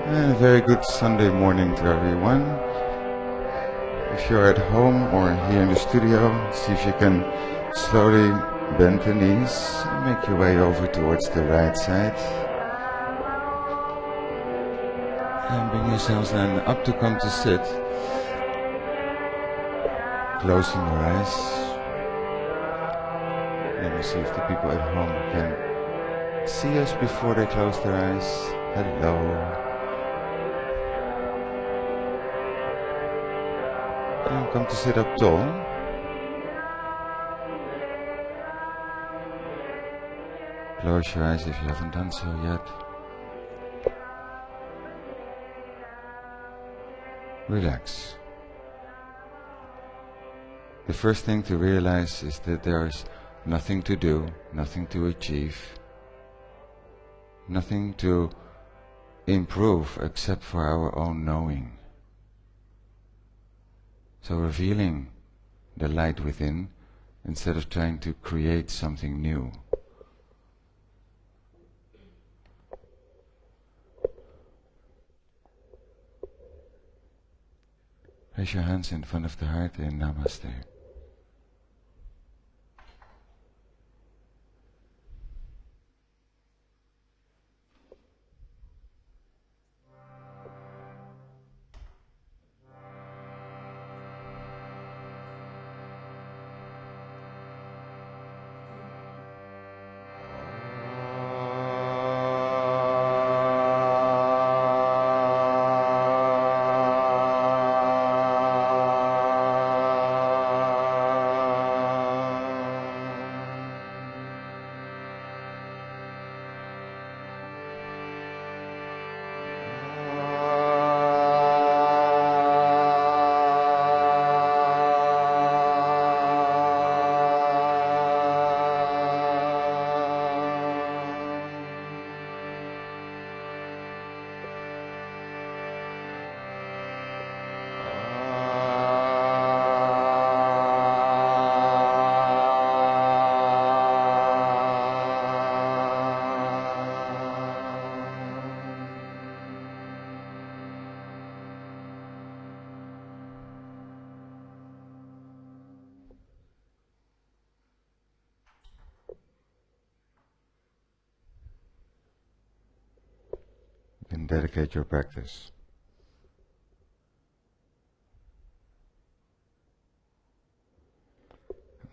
And a very good Sunday morning to everyone. If you're at home or here in the studio, see if you can slowly bend the knees and make your way over towards the right side. And bring yourselves then up to come to sit. Closing your eyes. Let me see if the people at home can see us before they close their eyes. Hello. And come to sit up tall. Close your eyes if you haven't done so yet. Relax. The first thing to realize is that there's nothing to do, nothing to achieve, nothing to improve except for our own knowing. So revealing the light within instead of trying to create something new. Place your hands in front of the heart in Namaste. And dedicate your practice.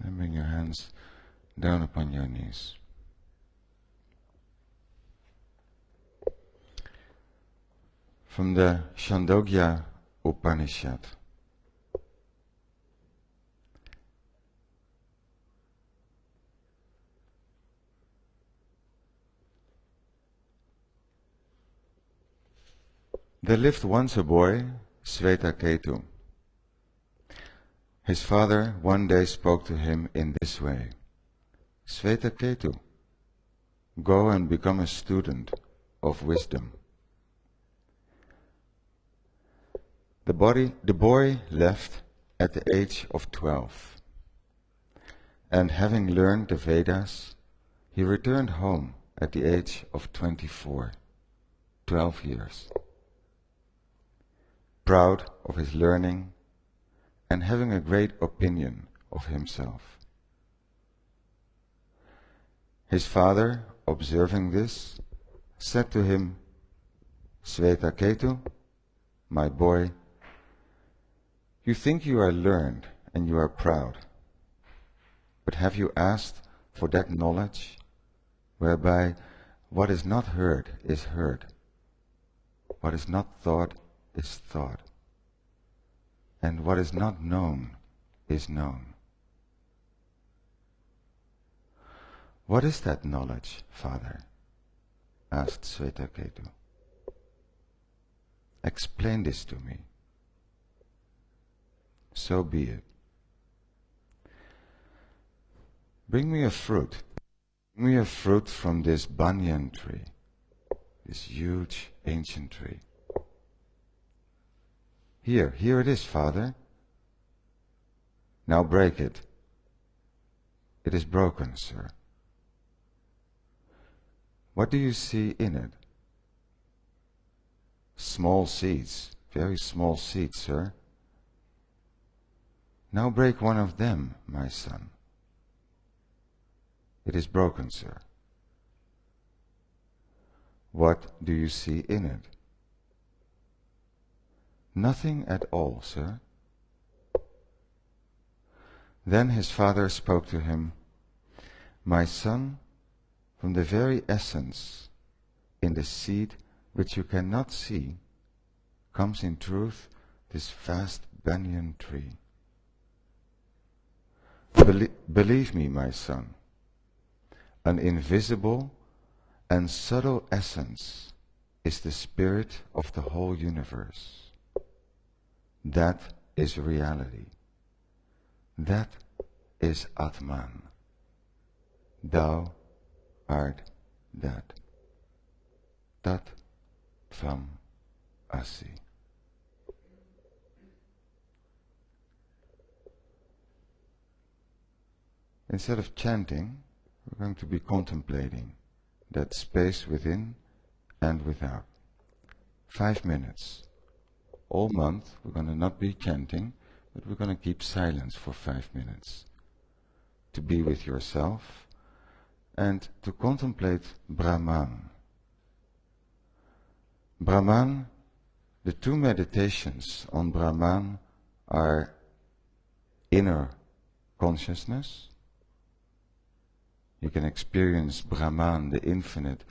And bring your hands down upon your knees. From the Chandogya Upanishad. There lived once a boy, Svetaketu. His father one day spoke to him in this way: Svetaketu, go and become a student of wisdom. The boy left at the age of 12, and having learned the Vedas, he returned home at the age of 24, 12 years. Proud of his learning and having a great opinion of himself. His father, observing this, said to him, Svetaketu, my boy, you think you are learned and you are proud, but have you asked for that knowledge whereby what is not heard is heard, what is not thought is thought, and what is not known is known? What is that knowledge, father? Asked Svetaketu. Explain this to me. So be it. Bring me a fruit. Bring me a fruit from this banyan tree, this huge ancient tree. Here it is, father. Now break it. It is broken, sir. What do you see in it? Small seeds, very small seeds, sir. Now break one of them, my son. It is broken, sir. What do you see in it? Nothing at all, sir. Then his father spoke to him, My son, from the very essence, in the seed which you cannot see, comes in truth this vast banyan tree. Believe me, my son, an invisible and subtle essence is the spirit of the whole universe. That is reality. That is Atman. Thou art that. Tat Tvam Asi. Instead of chanting, we're going to be contemplating that space within and without. 5 minutes. All month we're going to not be chanting, but we're going to keep silence for 5 minutes. To be with yourself and to contemplate Brahman. Brahman, the two meditations on Brahman are inner consciousness. You can experience Brahman, the infinite,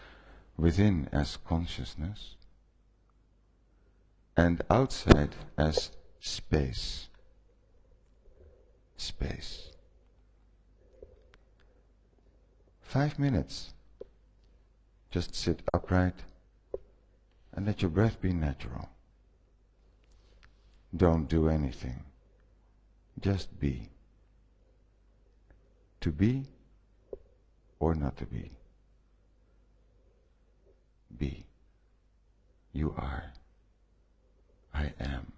within as consciousness, and outside as space. Space. 5 minutes. Just sit upright and let your breath be natural. Don't do anything. Just be. To be or not to be. Be. You are. I am.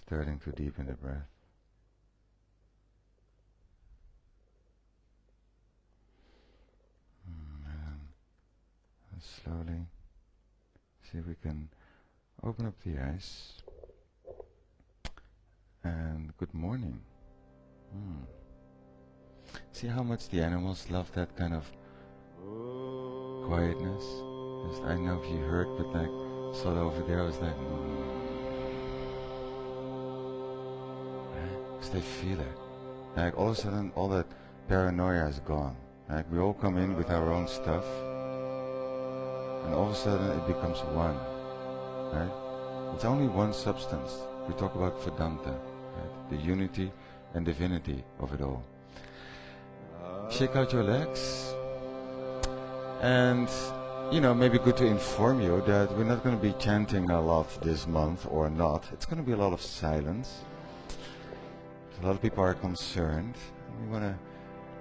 Starting to deepen the breath. And slowly see if we can open up the eyes. And good morning. See how much the animals love that kind of quietness? Just, I know if you heard, but like, saw it over there, I was like, because they feel it. Like all of a sudden, all that paranoia is gone. Like we all come in with our own stuff, and all of a sudden it becomes one. Right? It's only one substance. We talk about Vedanta, right? The unity and divinity of it all. Shake out your legs, and maybe good to inform you that we're not going to be chanting a lot this month or not. It's going to be a lot of silence. A lot of people are concerned. We want to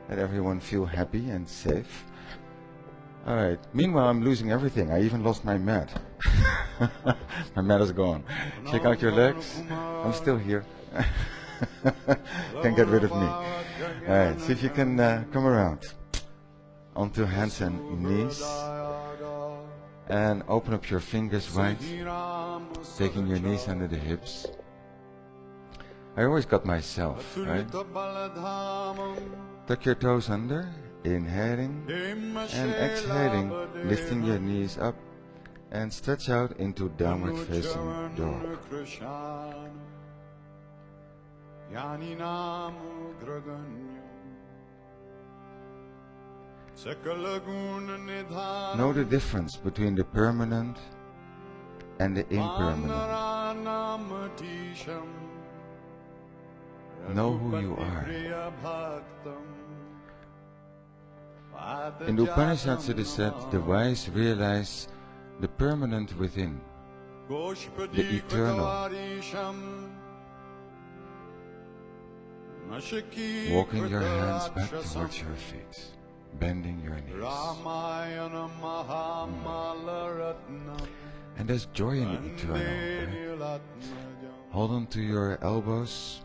let everyone feel happy and safe. Alright, meanwhile I'm losing everything. I even lost my mat. My mat is gone. Shake out your legs. I'm still here. Can't get rid of me. Alright, see if you can come around onto hands and knees, and open up your fingers wide, taking your knees under the hips. I always got myself, right? Tuck your toes under, inhaling and exhaling, lifting your knees up and stretch out into downward facing dog. Know the difference between the permanent and the impermanent. Know who you are. In the Upanishads it is said, the wise realize the permanent within, the eternal. Walking your hands back towards your feet, bending your knees. And there's joy in the eternal. Right? Hold on to your elbows,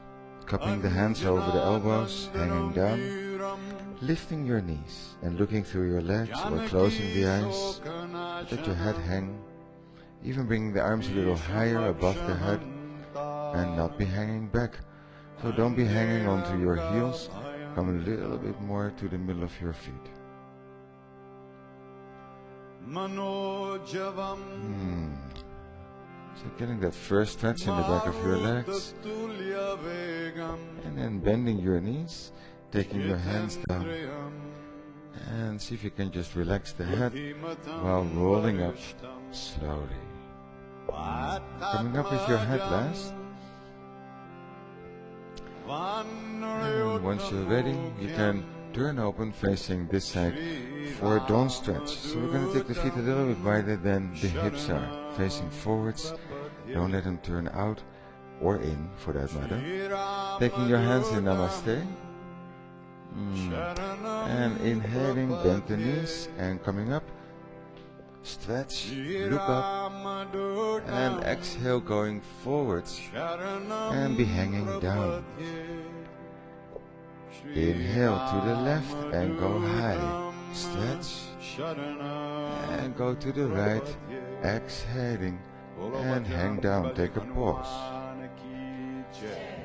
cupping the hands over the elbows, hanging down, lifting your knees and looking through your legs or closing the eyes. Let your head hang, even bringing the arms a little higher above the head and not be hanging back. So don't be hanging onto your heels, come a little bit more to the middle of your feet. So getting that first stretch in the back of your legs, and then bending your knees, taking your hands down, and see if you can just relax the head while rolling up slowly. Coming up with your head last. And once you're ready, you can turn open facing this side for a dawn stretch. So we're going to take the feet a little bit wider than the hips are, facing forwards. Don't let them turn out or in, for that matter. Taking your hands in Namaste. And inhaling, bend the knees, and coming up. Stretch, look up, and exhale going forwards, and be hanging down. Inhale to the left and go high. Stretch, and go to the right, exhaling, and hang down. Take a pause.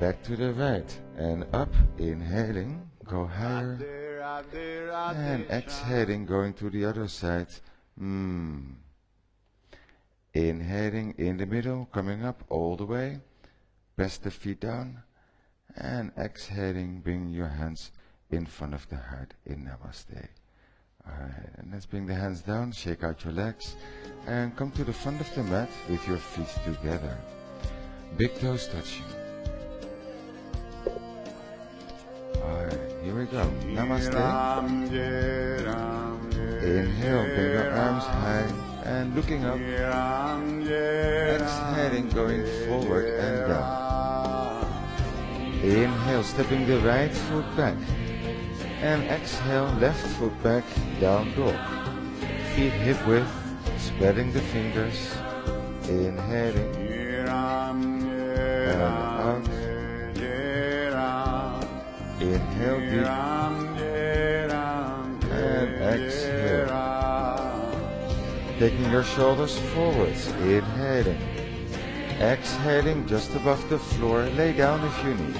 Back to the right and up, inhaling, go higher, and exhaling, going to the other side. Inhaling in the middle, coming up all the way, press the feet down, and exhaling, bring your hands in front of the heart in Namaste. Alright, and let's bring the hands down, shake out your legs, and come to the front of the mat with your feet together. Big toes touching. Alright, here we go. Namaste. Inhale, bring your arms high and looking up. Exhaling, going forward and down. Inhale, stepping the right foot back. And exhale, left foot back, down dog. Feet hip width, spreading the fingers. Inhaling. And out. Inhale deep. And exhale. Taking your shoulders forwards. Inhaling. Exhaling just above the floor. Lay down if you need.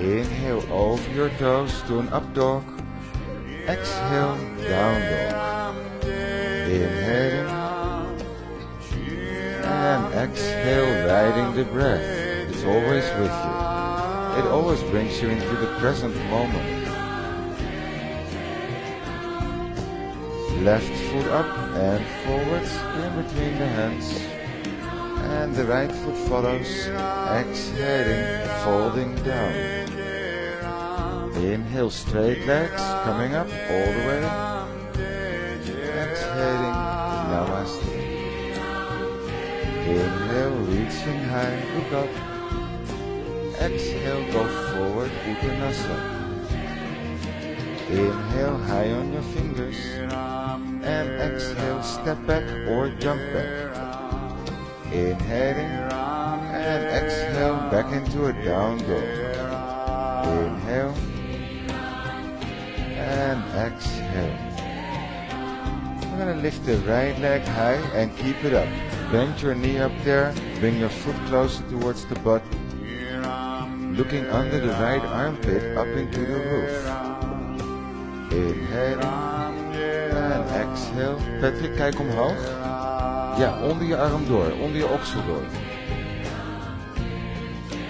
Inhale over your toes to an up dog. Exhale, down dog. Inhaling. And exhale, riding the breath. It's always with you. It always brings you into the present moment. Left foot up and forwards in between the hands. And the right foot follows. Exhaling, folding down. Inhale, straight legs, coming up all the way. Exhaling, namaste. Inhale, reaching high, look up. Exhale, go forward, Uttanasana. Inhale, high on your fingers. And exhale, step back or jump back. Inhaling, and exhale, back into a down dog. Inhale, and exhale. We're going to lift the right leg high and keep it up. Bend your knee up there, bring your foot closer towards the butt. Looking under the right armpit up into the roof. Inhaling, and exhale. Patrick, kijk omhoog. Ja, onder je arm door, onder je oksel door.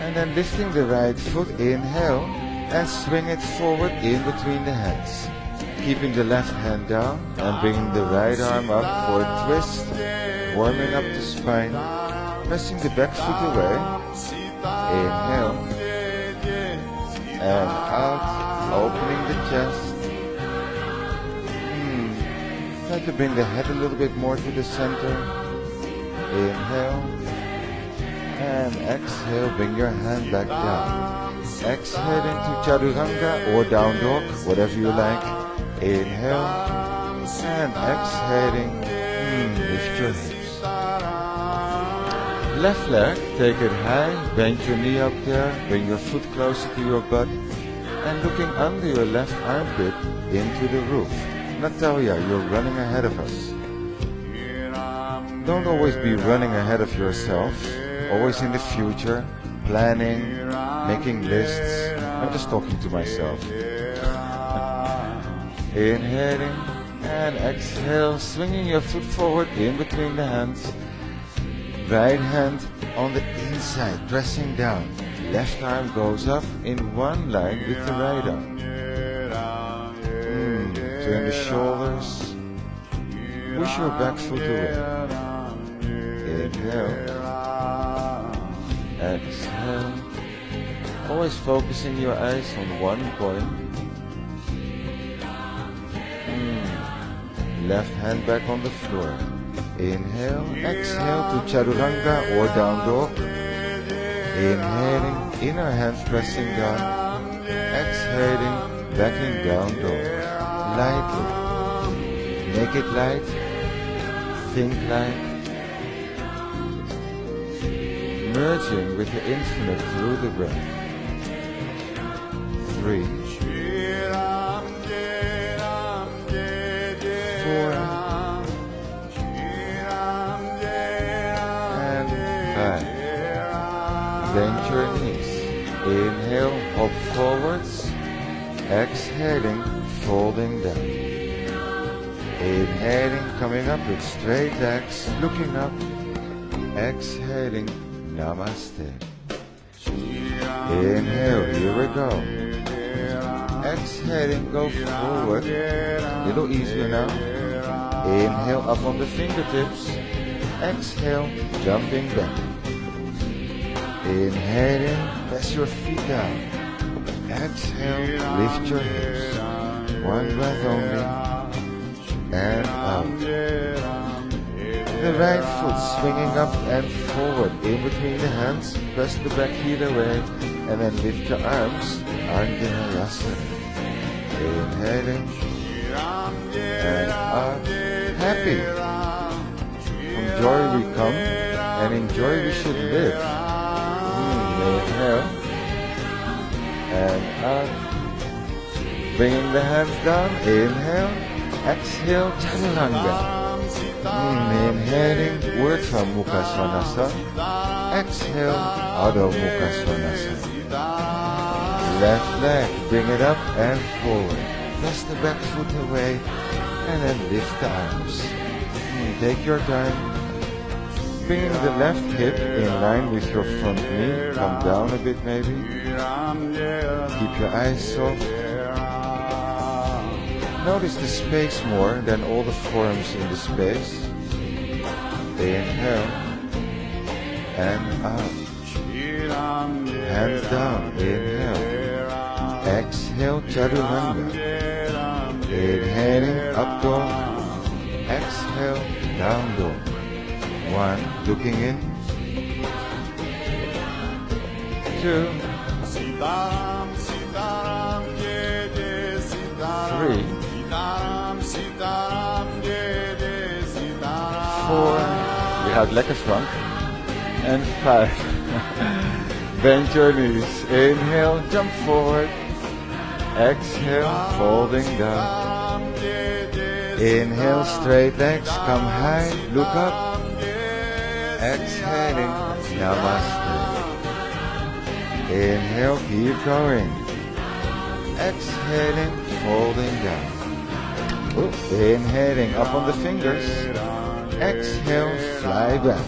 And then lifting the right foot, inhale, and swing it forward in between the hands. Keeping the left hand down and bringing the right arm up for a twist, warming up the spine, pressing the back foot away. Inhale, and out, opening the chest. Try to bring the head a little bit more to the center. Inhale. And exhale, bring your hand back down. Exhale into Chaturanga or down dog, whatever you like. Inhale. And exhaling, lift your hips. Left leg, take it high, bend your knee up there, bring your foot closer to your butt. And looking under your left armpit into the roof. Natalia, you're running ahead of us. Don't always be running ahead of yourself, always in the future, planning, making lists. I'm just talking to myself. Inhaling and exhale, swinging your foot forward in between the hands. Right hand on the inside, pressing down. Left arm goes up in one line with the right arm. Turn the shoulders. Push your back foot away. Inhale. Exhale. Always focusing your eyes on one point. Left hand back on the floor. Inhale. Exhale to Chaturanga or down dog. Inhaling, inner hand pressing down. Exhaling, backing down dog. Lightly. Make it light. Think light. Merging with the infinite through the breath. 3, 4, and 5. Bend your knees. Inhale, hop forwards. Exhaling, folding down. Inhaling, coming up with straight legs, looking up. Exhaling, namaste. Inhale, here we go. Exhaling, go forward. A little easier now. Inhale, up on the fingertips. Exhale, jumping back. Inhaling, press your feet down. Exhale, lift your hips. One breath only. And out. The right foot swinging up and forward in between the hands. Press the back heel away. And then lift your arms. Anjaneyasana. Inhaling. And out. Happy. From joy we come. And in joy we should live. Inhale. and up. Bringing the hands down, inhale, exhale, chaturanga. Inhaling, Urdhva Mukha Svanasana, exhale, Adho Mukha Svanasana. Left leg, bring it up and forward. Press the back foot away and then lift the arms. Take your time. Bringing the left hip in line with your front knee. Come down a bit maybe. Keep your eyes soft. Notice the space more than all the forms in the space. Inhale and up. Hands down. Inhale. Exhale, chaturanga. Inhaling, up dog. Exhale, down dog. 1, looking in. 2, 3, 4, we have lekker Frank, and 5. Bend your knees, inhale, jump forward, exhale, folding down. Inhale, straight legs, come high, look up, exhaling, namaste. Inhale, keep going, exhaling, folding down. Inhaling, up on the fingers, exhale, fly back.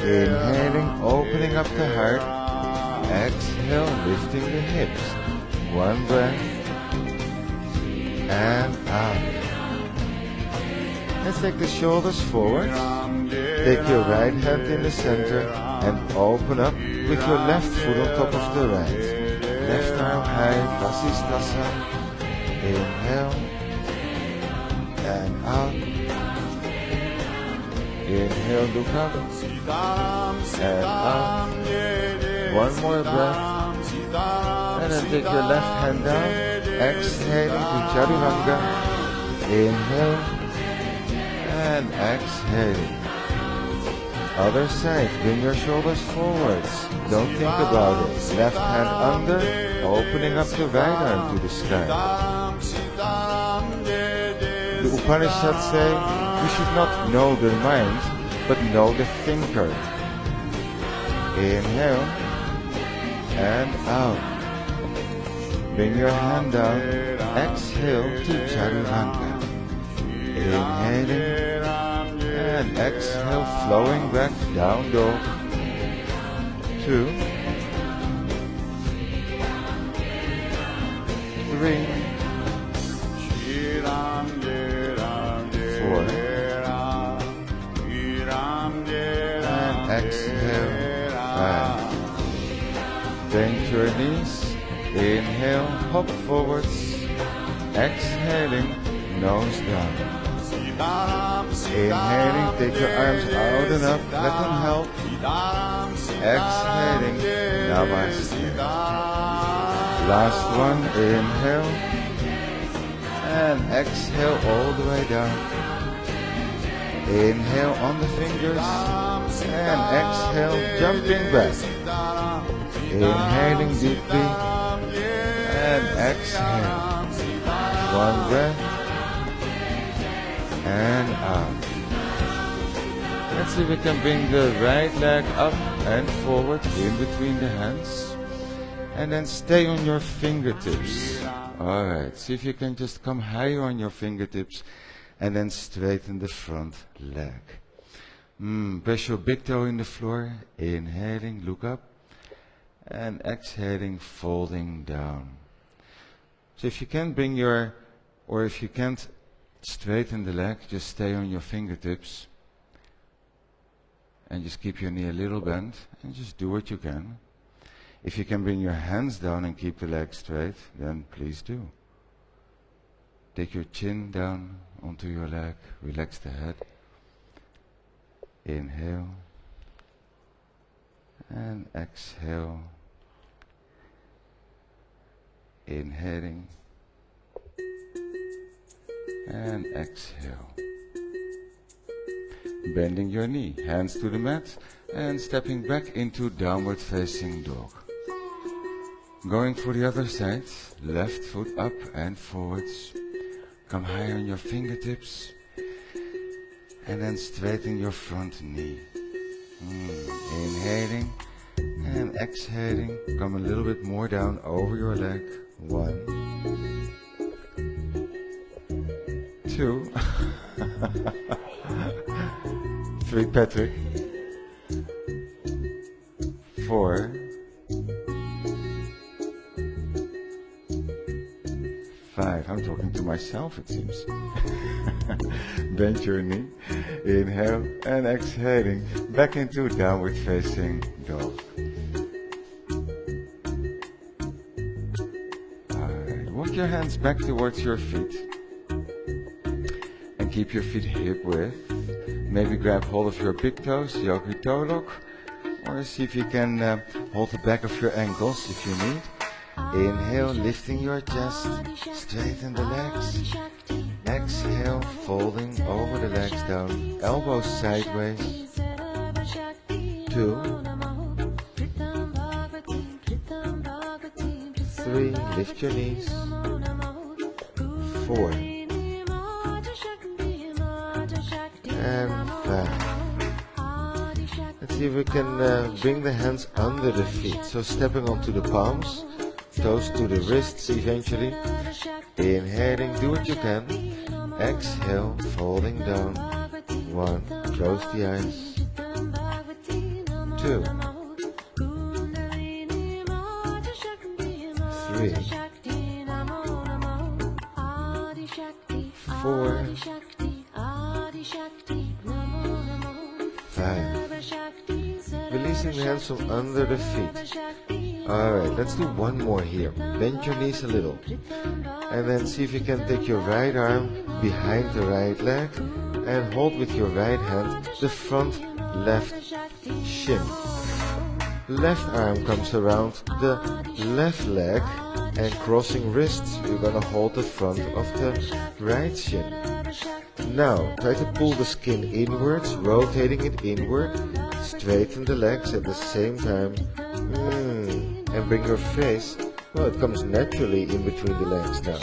Inhaling, opening up the heart. Exhale, lifting the hips. 1 breath. And out. Let's take the shoulders forward. Take your right hand in the center and open up with your left foot on top of the right. Left arm high, Vasisthasana. Inhale. And out. Inhale, look up, and up. 1 more breath, and then take your left hand down, exhaling to chaturanga. Inhale, and exhale. Other side, bring your shoulders forwards, don't think about it. Left hand under, opening up the right arm to the sky. The Upanishads say, you should not know the mind, but know the thinker. Inhale and out. Bring your hand down. Exhale to chaturanga. Inhaling and exhale, flowing back, down dog. 2, 3, 4, and exhale, 5. Bend your knees, inhale, hop forwards, exhaling, nose down. Inhaling, take your arms out and up, let them help. Exhaling, namaste. Last one, inhale, and exhale all the way down. Inhale on the fingers, and exhale, jumping back. Inhaling deeply, and exhale. 1 breath, and out. Let's see if we can bring the right leg up and forward in between the hands. And then stay on your fingertips. Alright, see if you can just come higher on your fingertips and then straighten the front leg. Press your big toe in the floor. Inhaling, look up. And exhaling, folding down. So if you can't bring your, or if you can't straighten the leg, just stay on your fingertips. And just keep your knee a little bent and just do what you can. If you can bring your hands down and keep the leg straight, then please do. Take your chin down onto your leg, relax the head. Inhale and exhale. Inhaling and exhale. Bending your knee, hands to the mat and stepping back into downward facing dog. Going for the other side, left foot up and forwards. Come high on your fingertips. And then straighten your front knee. Inhaling and exhaling. Come a little bit more down over your leg. 1, 2, 3, Patrick. 4, 5. I'm talking to myself, it seems. Bend your knee. Inhale and exhaling. Back into downward facing dog. Alright, walk your hands back towards your feet. And keep your feet hip width. Maybe grab hold of your big toes, yogi toe lock. Or see if you can hold the back of your ankles if you need. Inhale, lifting your chest, straighten the legs. Exhale, folding over the legs down, elbows sideways. 2, 3, lift your knees. 4, and 5. Let's see if we can bring the hands under the feet, so stepping onto the palms. Toes to the wrists eventually. Inhaling, do what you can. Exhale, folding down. 1, close the eyes. 2, 3, 4, 5. Releasing the hands from under the feet. Alright, let's do one more here. Bend your knees a little. And then see if you can take your right arm behind the right leg and hold with your right hand the front left shin. Left arm comes around the left leg and crossing wrists, you're gonna hold the front of the right shin. Now, try to pull the skin inwards, rotating it inward. Straighten the legs at the same time. And bring your face, well, it comes naturally in between the legs now.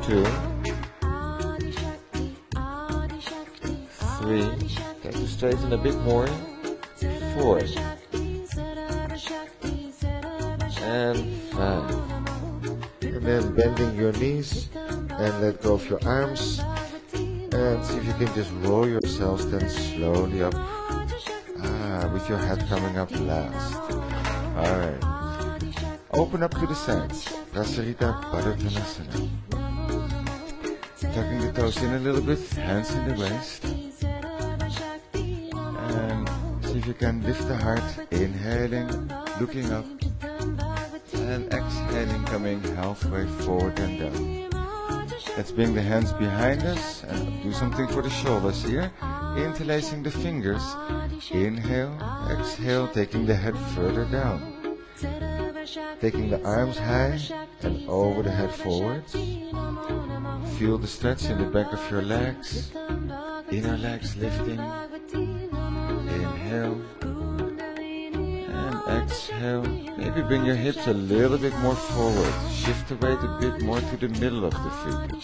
2, 3, try to straighten a bit more. 4, and 5. And then bending your knees and let go of your arms. And see if you can just roll yourselves then slowly up. With your head coming up last. Alright. Open up to the sides. Prasarita Padottanasana. Tucking the toes in a little bit, hands in the waist. And see if you can lift the heart. Inhaling, looking up. And exhaling, coming halfway forward and down. Let's bring the hands behind us and do something for the shoulders here. Interlacing the fingers. Inhale, exhale, taking the head further down. Taking the arms high and over the head forwards. Feel the stretch in the back of your legs. Inner legs lifting. Inhale. And exhale. Maybe bring your hips a little bit more forward. Shift the weight a bit more to the middle of the feet.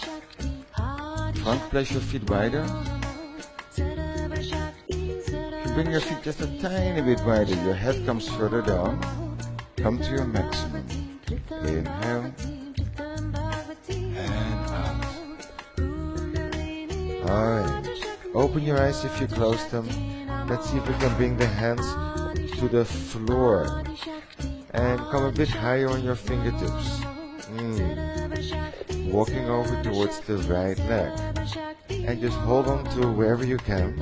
Front place your feet wider. Bring your feet just a tiny bit wider. Your head comes further down. Come to your maximum. Inhale. And out. Alright. Open your eyes if you close them. Let's see if we can bring the hands to the floor. And come a bit higher on your fingertips. Walking over towards the right leg. And just hold on to wherever you can.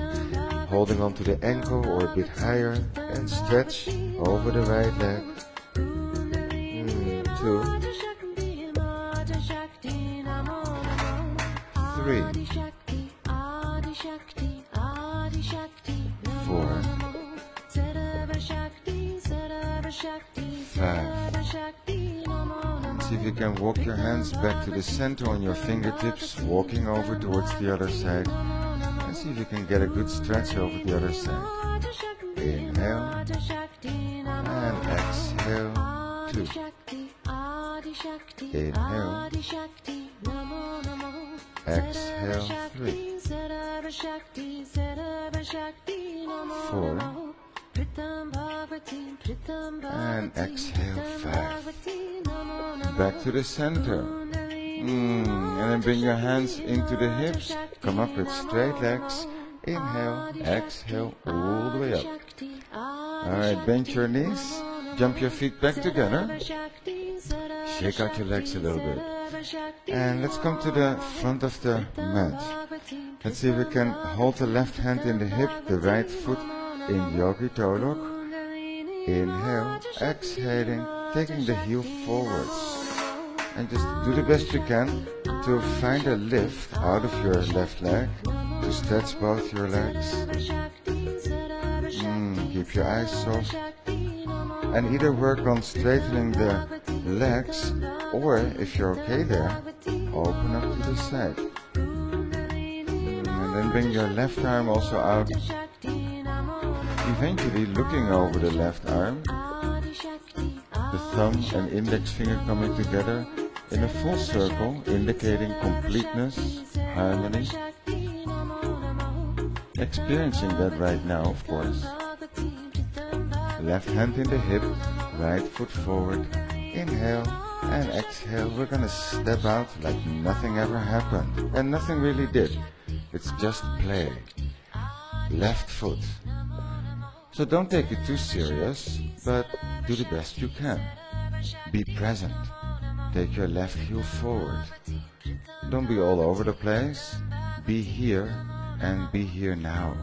Holding on to the ankle or a bit higher and stretch over the right leg. 2, 3, 4, 5. See if you can walk your hands back to the center on your fingertips, walking over towards the other side. see if you can get a good stretch over the other side. Inhale and exhale 2. Inhale, exhale 3, 4, and exhale 5. Back to the center. And then bring your hands into the hips. Come up with straight legs. Inhale, exhale, all the way up. Alright, bend your knees. Jump your feet back together. Shake out your legs a little bit. And let's come to the front of the mat. Let's see if we can hold the left hand in the hip, the right foot in Yogi Toe Lock. Inhale, exhaling, taking the heel forwards. And just do the best you can to find a lift out of your left leg, to stretch both your legs. Keep your eyes soft. And either work on straightening the legs, or if you're okay there, open up to the side. And then bring your left arm also out, eventually looking over the left arm, the thumb and index finger coming together in a full circle, indicating completeness, harmony. Experiencing that right now, of course. Left hand in the hip, right foot forward. Inhale and exhale. We're gonna step out like nothing ever happened. And nothing really did. It's just play. Left foot. So don't take it too serious, but do the best you can. Be present. Take your left heel forward. Don't be all over the place. Be here and be here now.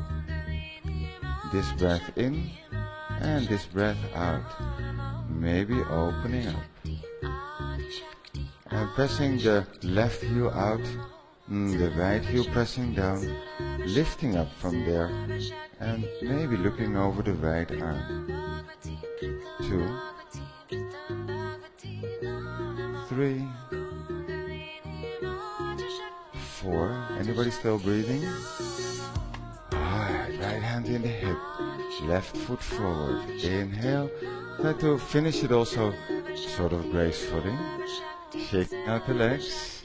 This breath in and this breath out. Maybe opening up. And pressing the left heel out, the right heel pressing down, lifting up from there, and maybe looking over the right arm. 2, 3, 4. Anybody still breathing? Alright, right hand in the hip, left foot forward. Inhale. Try to finish it also sort of gracefully. Shaking out the legs.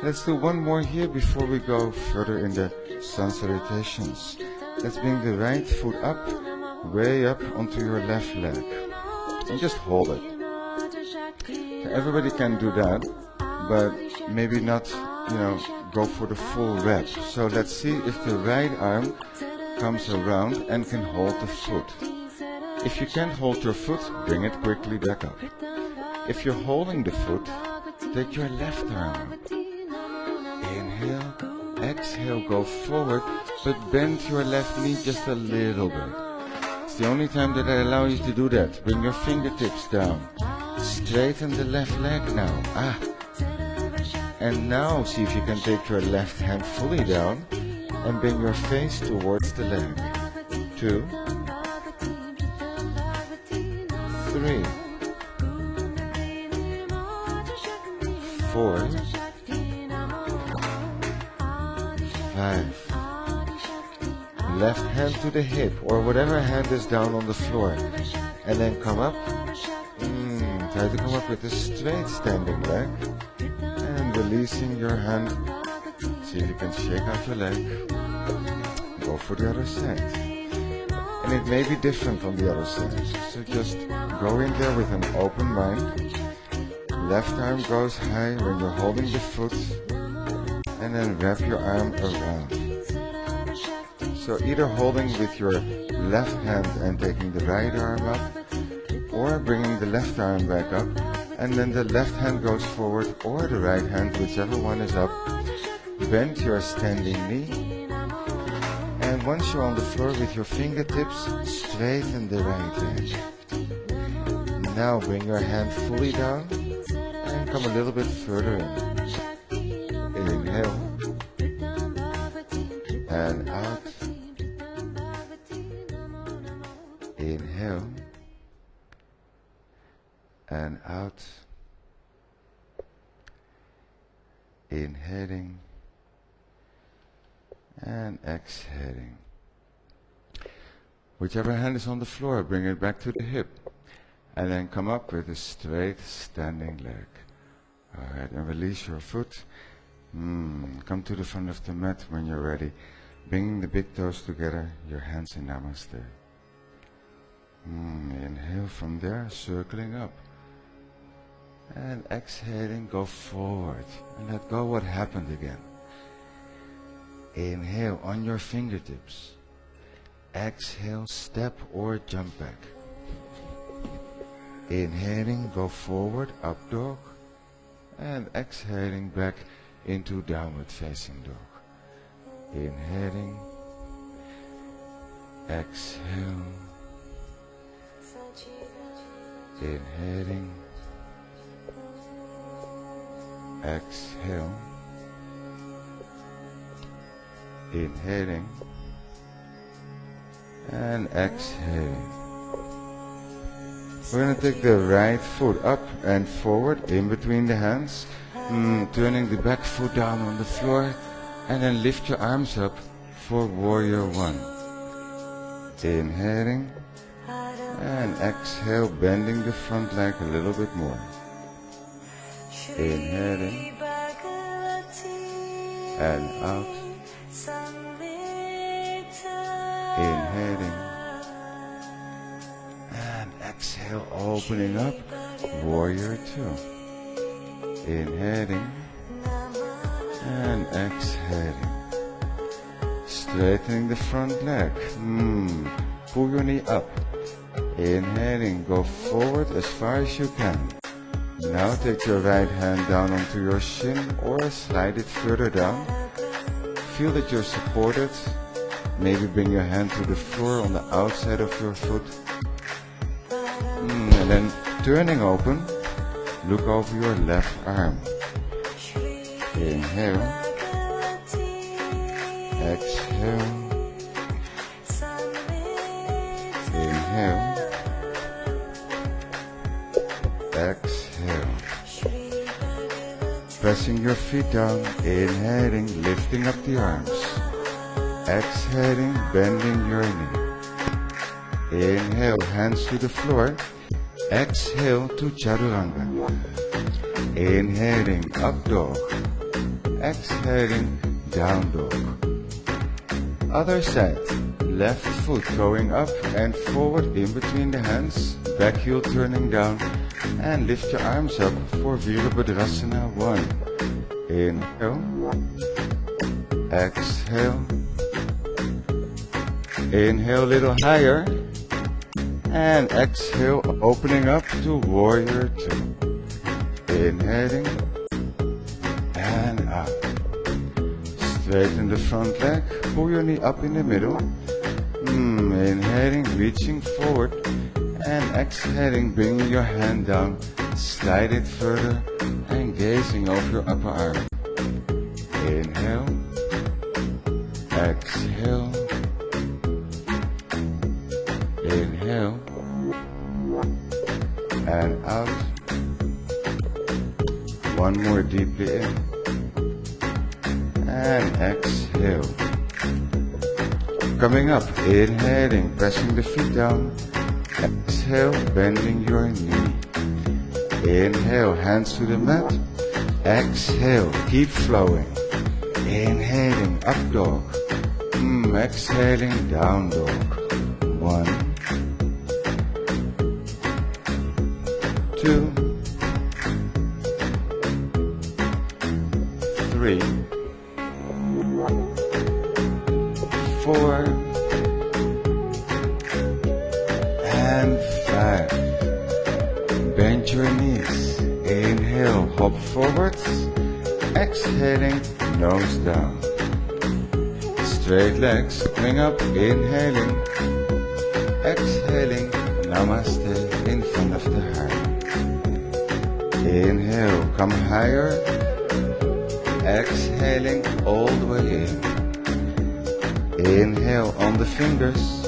Let's do one more here before we go further in the sun salutations. Let's bring the right foot up, way up onto your left leg. And just hold it. Everybody can do that, but maybe not, go for the full rep. So let's see if the right arm comes around and can hold the foot. If you can't hold your foot, bring it quickly back up. If you're holding the foot, take your left arm up. Inhale, exhale, go forward, but bend your left knee just a little bit. It's the only time that I allow you to do that. Bring your fingertips down. Straighten the left leg now. And now see if you can take your left hand fully down and bring your face towards the leg. 2, 3, 4, 5. Left hand to the hip or whatever hand is down on the floor. And then come up. Try to come up with a straight standing leg. And releasing your hand. See if you can shake out your leg. Go for the other side. And it may be different on the other side. So just go in there with an open mind. Left arm goes high when you're holding the foot. And then wrap your arm around. So either holding with your left hand and taking the right arm up, or bringing the left arm back up, and then the left hand goes forward, or the right hand, whichever one is up. Bend your standing knee, and once you're on the floor with your fingertips, straighten the right leg. Now bring your hand fully down, and come a little bit further in. Inhale, and out. Inhale and out. Inhaling and exhaling. Whichever hand is on the floor, bring it back to the hip. And then come up with a straight standing leg. Alright, and release your foot. Come to the front of the mat when you're ready. Bringing the big toes together, your hands in Namaste. Inhale from there, circling up. And exhaling, go forward. And let go what happened again. Inhale on your fingertips. Exhale, step or jump back. Inhaling, go forward, up dog. And exhaling back into downward facing dog. Inhaling, exhale, inhaling, exhale, inhaling, and exhaling. We're going to take the right foot up and forward in between the hands, turning the back foot down on the floor, and then lift your arms up for warrior one. Inhaling and exhale, bending the front leg a little bit more. Inhaling and out. Inhaling and exhale, opening up, warrior two. Inhaling and exhaling. Straightening the front leg. Pull your knee up. Inhaling, go forward as far as you can. Now take your right hand down onto your shin or slide it further down. Feel that you're supported. Maybe bring your hand to the floor on the outside of your foot. And then turning open, look over your left arm. Inhale, exhale, inhale, exhale. Pressing your feet down, inhaling, lifting up the arms. Exhaling, bending your knee. Inhale, hands to the floor. Exhale to Chaturanga. Inhaling, up dog. Exhaling, down dog. Other side. Left foot going up and forward in between the hands. Back heel turning down. And lift your arms up for Virabhadrasana 1. Inhale. Exhale. Inhale a little higher. And exhale, opening up to warrior two. Inhaling and out. Straighten the front leg. Pull your knee up in the middle. Inhaling, reaching forward. And exhaling, bringing your hand down. Slide it further and gazing over your upper arm. Inhale. Exhale. Inhale. And out. One more deeply in. And exhale. Coming up, inhaling, pressing the feet down. Exhale, bending your knee. Inhale, hands to the mat. Exhale, keep flowing. Inhaling, up dog. Exhaling, down dog. 1, 2, 3, 4, and 5. Bend your knees. Inhale, hop forwards. Exhaling, nose down. Straight legs, bring up, inhaling. Exhaling, namaste in front of the heart. Inhale, come higher. Exhaling all the way in. Inhale on the fingers.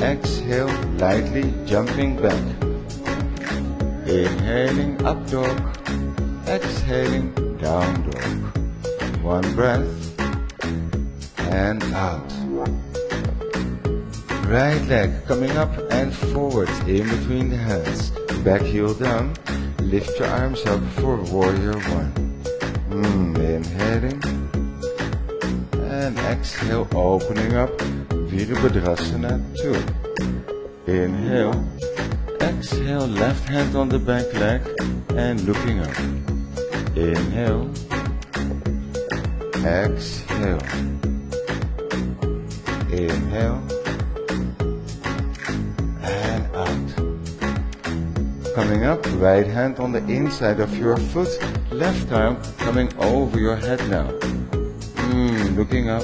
Exhale, lightly jumping back. Inhaling, up dog. Exhaling, down dog. One breath. and out. Right leg coming up and forward in between the hands. Back heel down. Lift your arms up for warrior one. Inhaling. And exhale, opening up. Virabhadrasana 2. Inhale. Exhale, left hand on the back leg and looking up. Inhale. Exhale. Inhale. And out. Coming up, right hand on the inside of your foot, left arm coming over your head now. Looking up.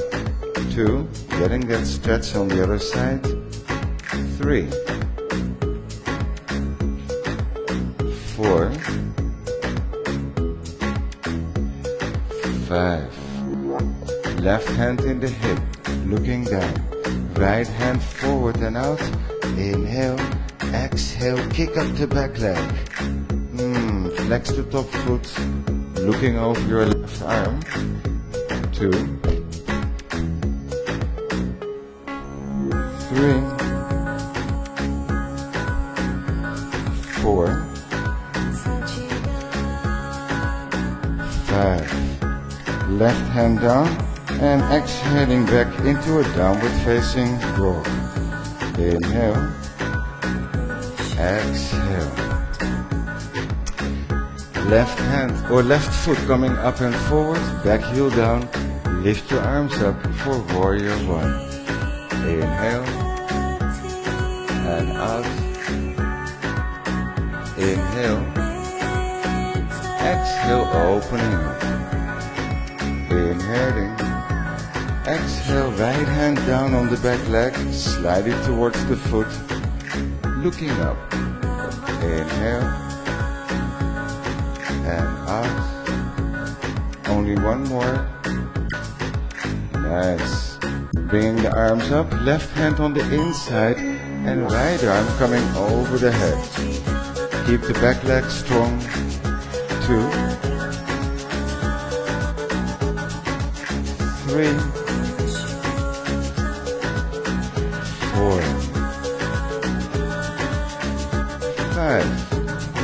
2, getting that stretch on the other side. 3, 4, 5. Left hand in the hip, looking down. Right hand forward and out. Inhale, exhale, kick up the back leg. Flex the top foot, looking over your left arm. 2, 3, 4, 5. Left hand down and exhaling back into a downward facing dog. Inhale, exhale. Left hand or left foot coming up and forward, back heel down. Lift your arms up for warrior one. Inhale and out. Inhale. Exhale, opening up. Inhaling. Exhale, right hand down on the back leg, slide it towards the foot, looking up. Inhale and out. Only one more. Nice. Bringing the arms up, left hand on the inside and right arm coming over the head. Keep the back leg strong. 2, 3, 4, 5.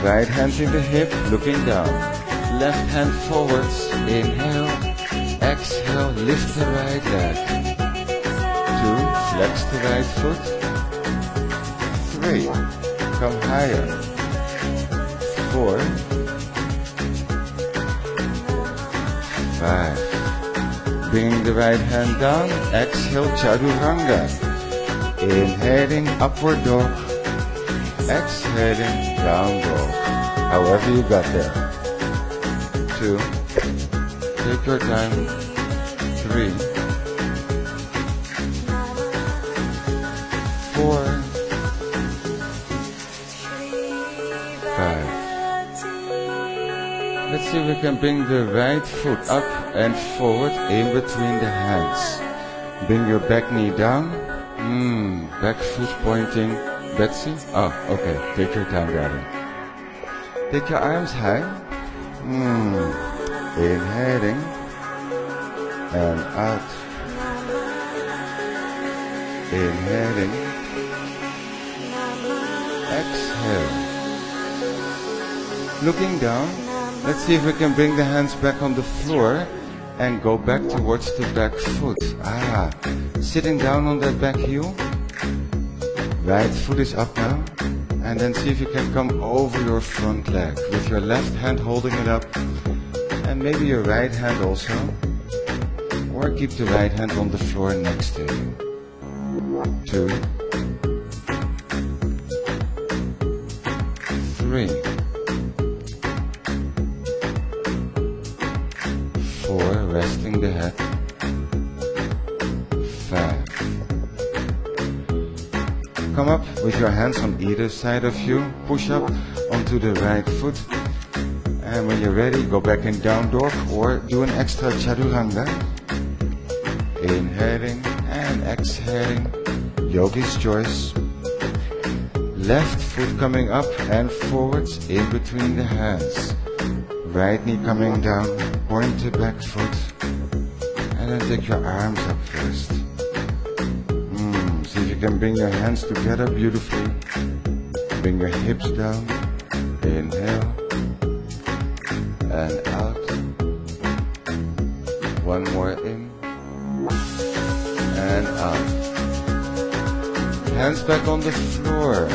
Right hand in the hip, looking down. Left hand forwards. Inhale. Exhale, lift the right leg. 2, flex the right foot. 3, come higher. 4, 5. Bring the right hand down. Exhale, Chaturanga. Inhaling, upward dog. Exhaling, down dog. However you got there. 2. Take your time. 3, 4, 5. Let's see if we can bring the right foot up and forward in between the hands. Bring your back knee down. Back foot pointing. Betsy? Oh, okay. Take your time, darling. Take your arms high. Inhaling and out. Inhaling. Exhale. Looking down. Let's see if we can bring the hands back on the floor and go back towards the back foot. Sitting down on that back heel. Right foot is up now. And then see if you can come over your front leg with your left hand holding it up. And maybe your right hand also. Or keep the right hand on the floor next to you. 2, 3, 4, resting the head. 5. Come up with your hands on either side of you. Push up onto the right foot. And when you're ready, go back in down dog or do an extra Chaturanga. Inhaling and exhaling. Yogi's choice. Left foot coming up and forwards in between the hands. Right knee coming down, point the back foot. And then take your arms up first. twist. See if you can bring your hands together beautifully. Bring your hips down. Inhale. And out. One more in. And out. Hands back on the floor.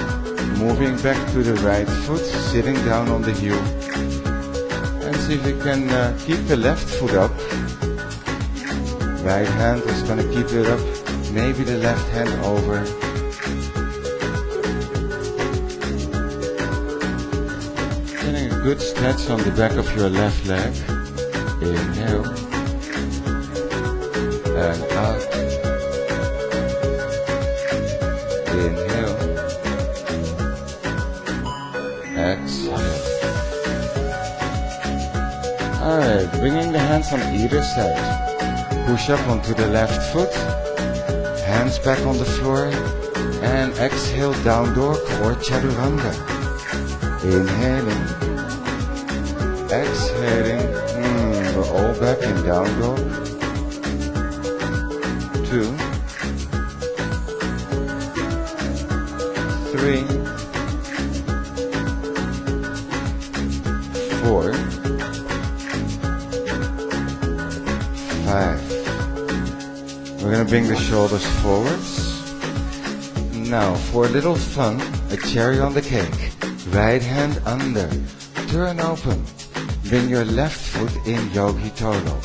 Moving back to the right foot. Sitting down on the heel. And see if you can keep the left foot up. Right hand is going to keep it up. Maybe the left hand over. Getting a good stretch on the back of your left leg. Inhale. And out. Inhale. Exhale. Alright, bringing the hands on either side. Push up onto the left foot. Hands back on the floor. And exhale, down dog or chaturanga. Inhaling. Exhaling. We're all back in down dog. 2. 3. 4. 5. We're going to bring the shoulders forwards. Now, for a little fun, a cherry on the cake. Right hand under. Turn open. Bring your left foot in Yogi Tolok.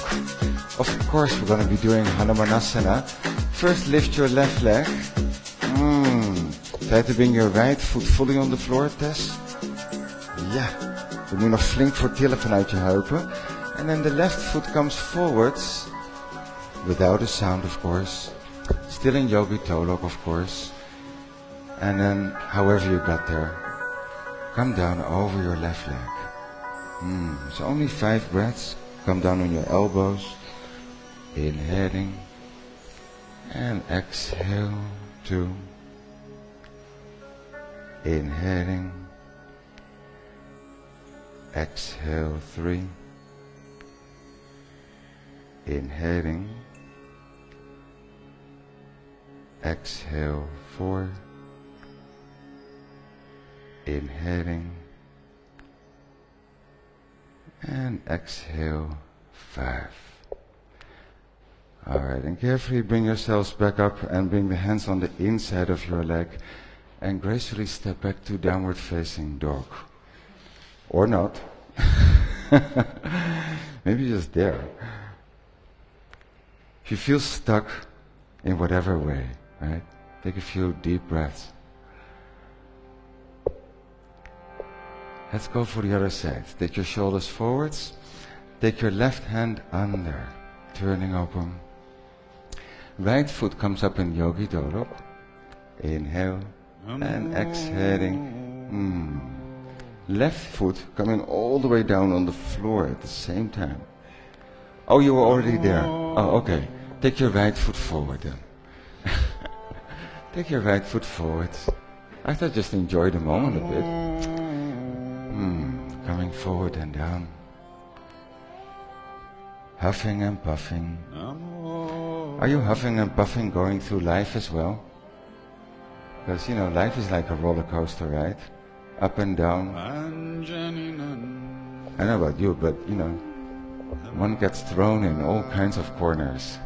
Of course, we're going to be doing Hanumanasana. First, lift your left leg. Try to bring your right foot fully on the floor, Tess. Ja, we moeten nog flink voor tillen vanuit je heupen. And then the left foot comes forwards. Without a sound, of course. Still in Yogi Tolok, of course. And then, however you got there, come down over your left leg. So only 5 breaths. Come down on your elbows. Inhaling. And exhale. 2. Inhaling. Exhale. 3. Inhaling. Exhale. 4. Inhaling. And exhale. 5. Alright, and carefully bring yourselves back up and bring the hands on the inside of your leg and gracefully step back to downward facing dog. Or not. Maybe just there. If you feel stuck in whatever way, right? Take a few deep breaths. Let's go for the other side. Take your shoulders forwards. Take your left hand under, turning open. Right foot comes up in Yogi Dolok. Inhale and exhaling. Left foot coming all the way down on the floor at the same time. Oh, you were already there. Oh, okay. Take your right foot forward then. Take your right foot forward. I thought just enjoy the moment a bit. Coming forward and down. Huffing and puffing. Are you huffing and puffing going through life as well? Because, you know, life is like a roller coaster, right? Up and down. I know about you, but, you know, one gets thrown in all kinds of corners.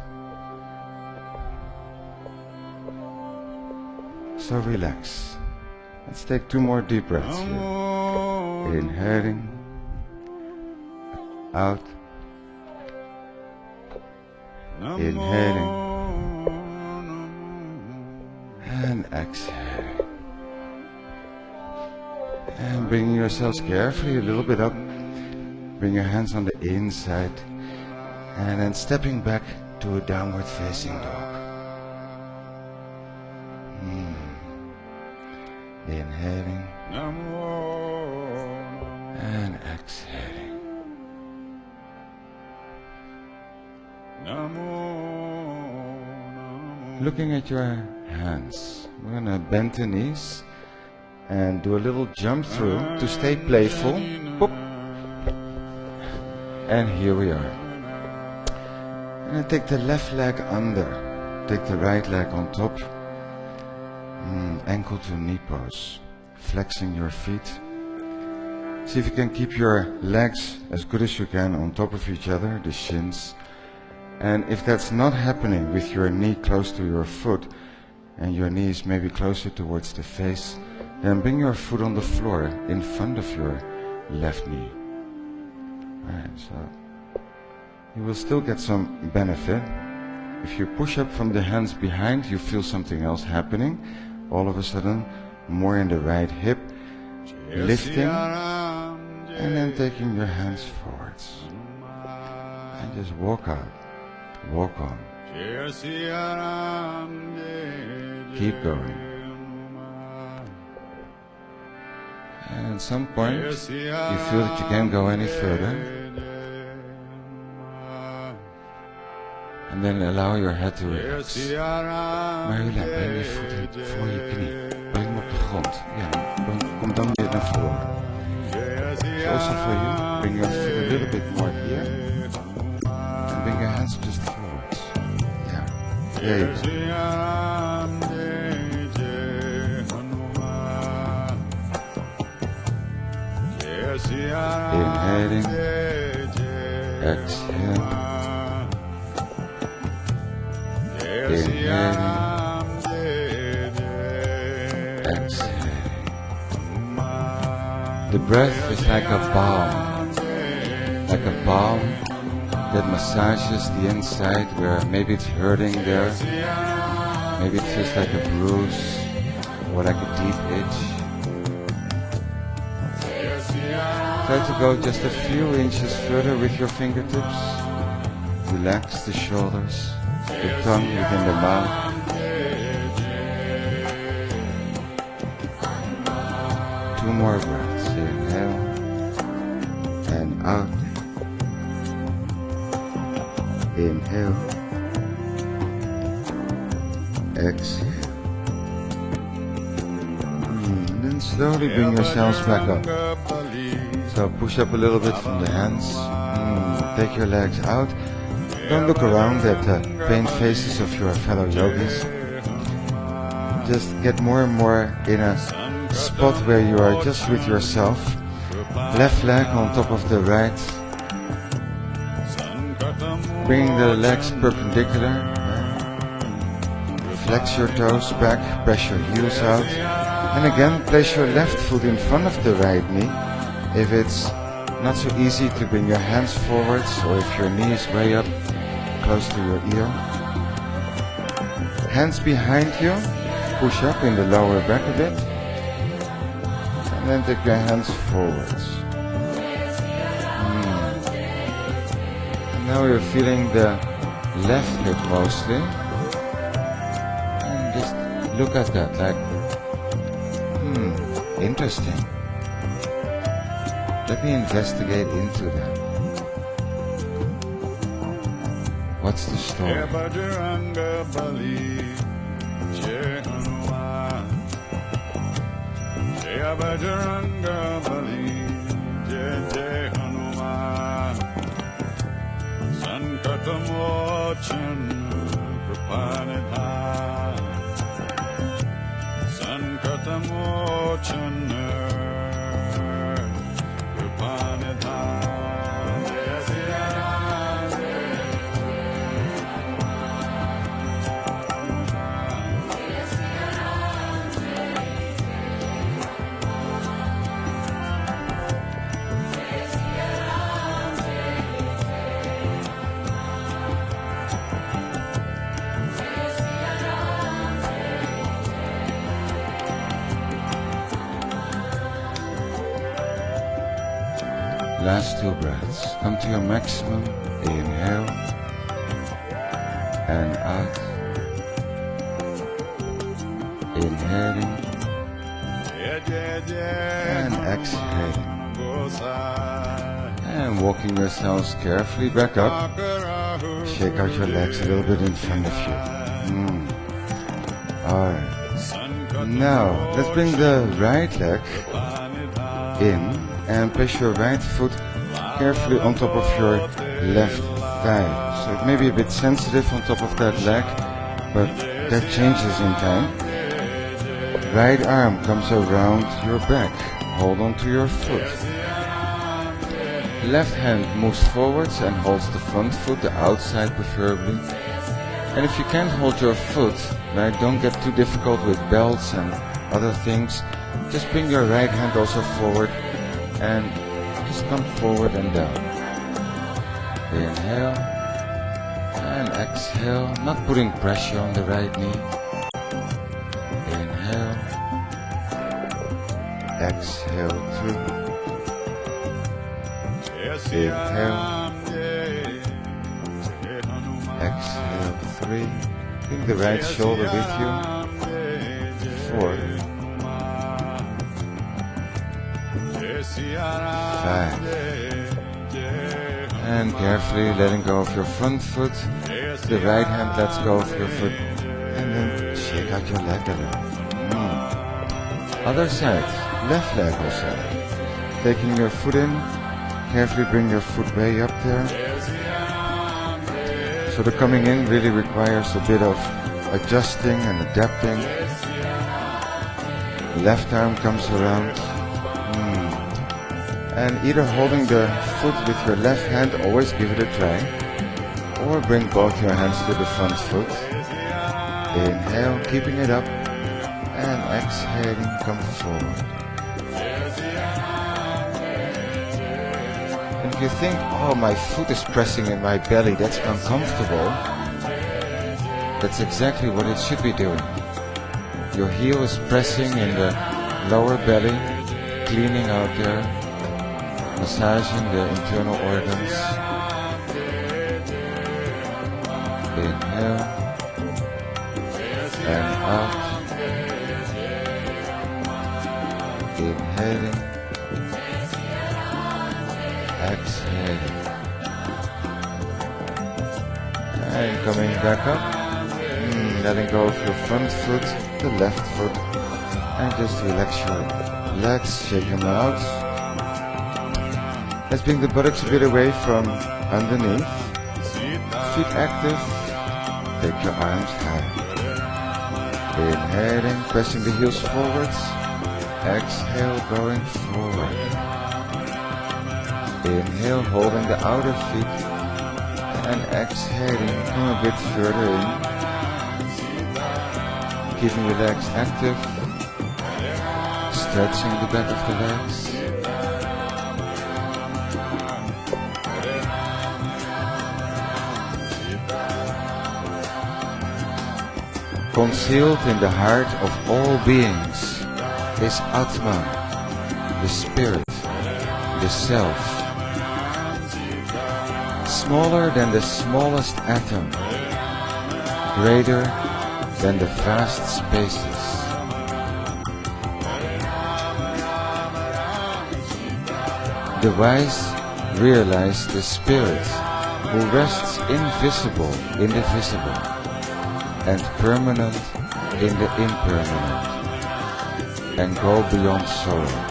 So relax. Let's take 2 more deep breaths here. Inhaling. Out. Inhaling. And exhaling. And bringing yourselves carefully a little bit up. Bring your hands on the inside. And then stepping back to a downward facing dog. Inhaling. And exhaling. Looking at your hands, we're going to bend the knees and do a little jump through to stay playful. Boop. And here we are. And then take the left leg under. Take the right leg on top, ankle to knee pose, flexing your feet. See if you can keep your legs as good as you can on top of each other, the shins. And if that's not happening with your knee close to your foot and your knees maybe closer towards the face, then bring your foot on the floor in front of your left knee. Alright, so you will still get some benefit. If you push up from the hands behind, you feel something else happening. All of a sudden, more in the right hip, lifting, and then taking your hands forwards. And just walk out, walk on. Keep going. And at some point, you feel that you can't go any further. En dan allow your head to relax. Maar relax, breng je voeten voor je knie. Breng hem op de grond. Ja, kom dan weer naar voren. So also for you, bring your feet a little bit more here. And bring your hands just forwards. Yeah, there you go. Inhaling, exhale. Inhaling, exhaling. The breath is like a balm that massages the inside where maybe it's hurting there, maybe it feels like a bruise or like a deep itch. Try to go just a few inches further with your fingertips. Relax the shoulders, the tongue within the mouth. Two more breaths. Inhale and out. Inhale. Exhale. And then slowly bring yourselves back up. So push up a little bit from the hands. Take your legs out. Don't look around at the pained faces of your fellow yogis. Just get more and more in a spot where you are just with yourself. Left leg on top of the right. Bring the legs perpendicular. Flex your toes back, press your heels out. And again, place your left foot in front of the right knee. If it's not so easy to bring your hands forwards, or if your knee is way up close to your ear. Hands behind you, push up in the lower back a bit. And then take your hands forwards. And now you're feeling the left hip mostly. And just look at that like, interesting. Let me investigate into that. What's the story? Last two breaths. Come to your maximum. Inhale and out. Inhaling and exhaling. And walking yourselves carefully back up. Shake out your legs a little bit in front of you. Alright. Now, let's bring the right leg in. And place your right foot carefully on top of your left thigh. So it may be a bit sensitive on top of that leg. but that changes in time. Right arm comes around your back. Hold on to your foot. Left hand moves forwards and holds the front foot, the outside preferably. And if you can't hold your foot, right, don't get too difficult with belts and other things. Just bring your right hand also forward and just come forward and down. Inhale and exhale, not putting pressure on the right knee. Inhale, exhale 2. Inhale, exhale 3. Bring the right shoulder with you. 4, 5, and carefully letting go of your front foot. The right hand lets go of your foot, and then shake out your leg a little. Other side, left leg also. Taking your foot in, carefully bring your foot way up there. So the coming in really requires a bit of adjusting and adapting. Left arm comes around. And either holding the foot with your left hand, always give it a try. Or bring both your hands to the front foot. Inhale, keeping it up. And exhaling, come forward. And if you think, oh, my foot is pressing in my belly, that's uncomfortable. That's exactly what it should be doing. Your heel is pressing in the lower belly, cleaning out there, massaging the internal organs. Inhale and out. Inhaling, exhaling, and coming back up. Letting go of your front foot, the left foot, and just relax your legs, shake them out. Let's bring the buttocks a bit away from underneath. Feet active. Take your arms high. Inhaling, pressing the heels forwards. Exhale, going forward. Inhale, holding the outer feet. And exhaling, come a bit further in. Keeping the legs active. Stretching the back of the legs. Concealed in the heart of all beings is Atman, the spirit, the self. Smaller than the smallest atom, greater than the vast spaces. The wise realize the spirit who rests invisible in the visible and permanent in the impermanent, and go beyond sorrow.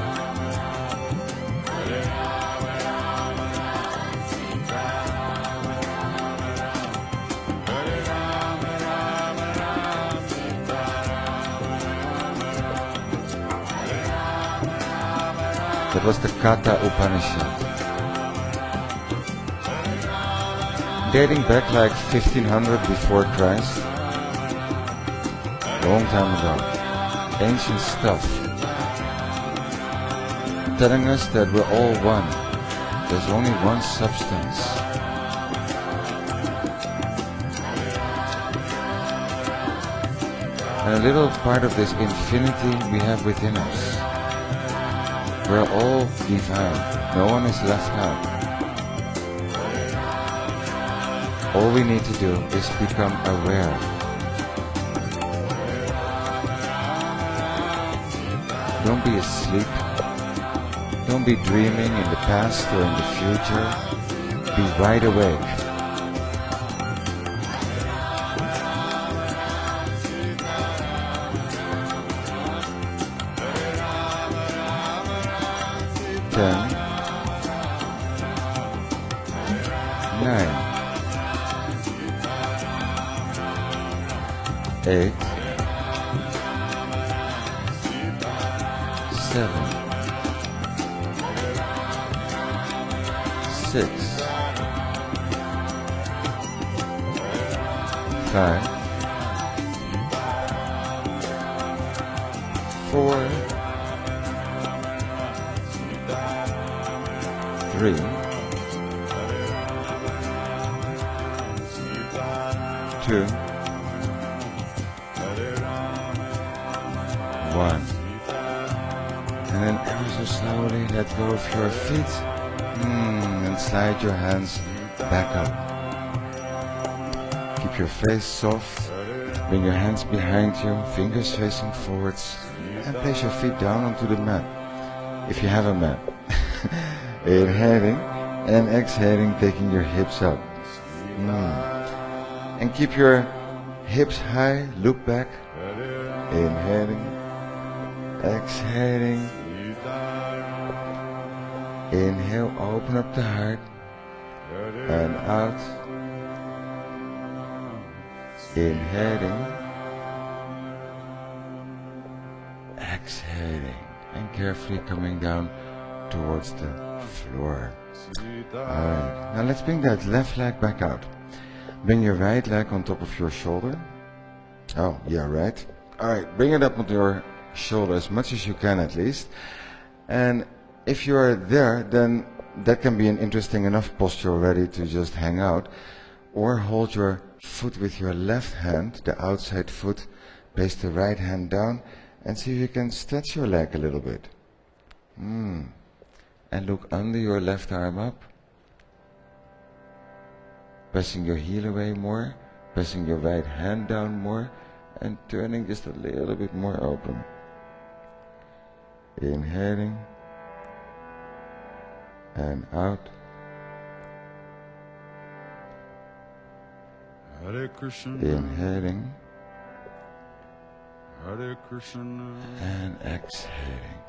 That was the Katha Upanishad. Dating back like 1500 before Christ. Long time ago. Ancient stuff. Telling us that we're all one. There's only one substance. And a little part of this infinity we have within us. We're all divine. No one is left out. All we need to do is become aware. Don't be asleep. Don't be dreaming in the past or in the future. Be wide awake. Ten, 9, 8, 7, 6, 5, 4, 3, 2, 1. And then ever so slowly let go of your feet and slide your hands back up. Keep your face soft, bring your hands behind you, fingers facing forwards, and place your feet down onto the mat, if you have a mat. Inhaling and exhaling, taking your hips up. And keep your hips high, look back. Inhaling, exhaling. Inhale, open up the heart, and out. Inhaling, exhaling, and carefully coming down towards the floor. Alright, now let's bring that left leg back out. Bring your right leg on top of your shoulder. Oh, yeah, right. Alright, bring it up onto your shoulder as much as you can at least. And if you are there, then that can be an interesting enough posture already to just hang out. Or hold your foot with your left hand, the outside foot, place the right hand down, and see if you can stretch your leg a little bit. And look under your left arm up. Pressing your heel away more, pressing your right hand down more, and turning just a little bit more open. Inhaling, and out. Hare Krishna. Inhaling, Hare Krishna. and exhaling.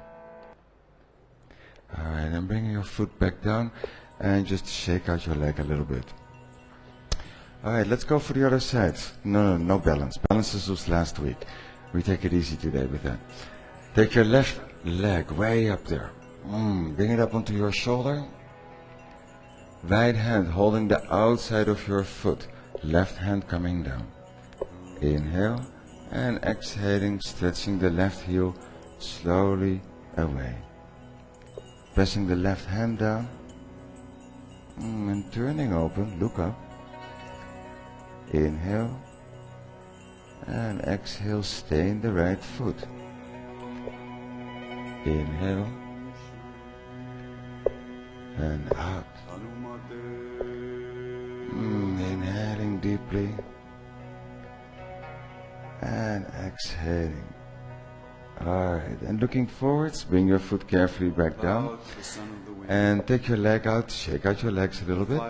Alright, and bring your foot back down and just shake out your leg a little bit. Alright, let's go for the other side. No balance. Balance was last week. We take it easy today with that. Take your left leg way up there. Bring it up onto your shoulder. Right hand holding the outside of your foot. Left hand coming down. Inhale and exhaling, stretching the left heel slowly away. Pressing the left hand down and turning open, look up. Inhale and exhale, stay in the right foot. Inhale and out. Inhaling deeply and exhaling. Alright, and looking forwards, bring your foot carefully back down and take your leg out, shake out your legs a little bit.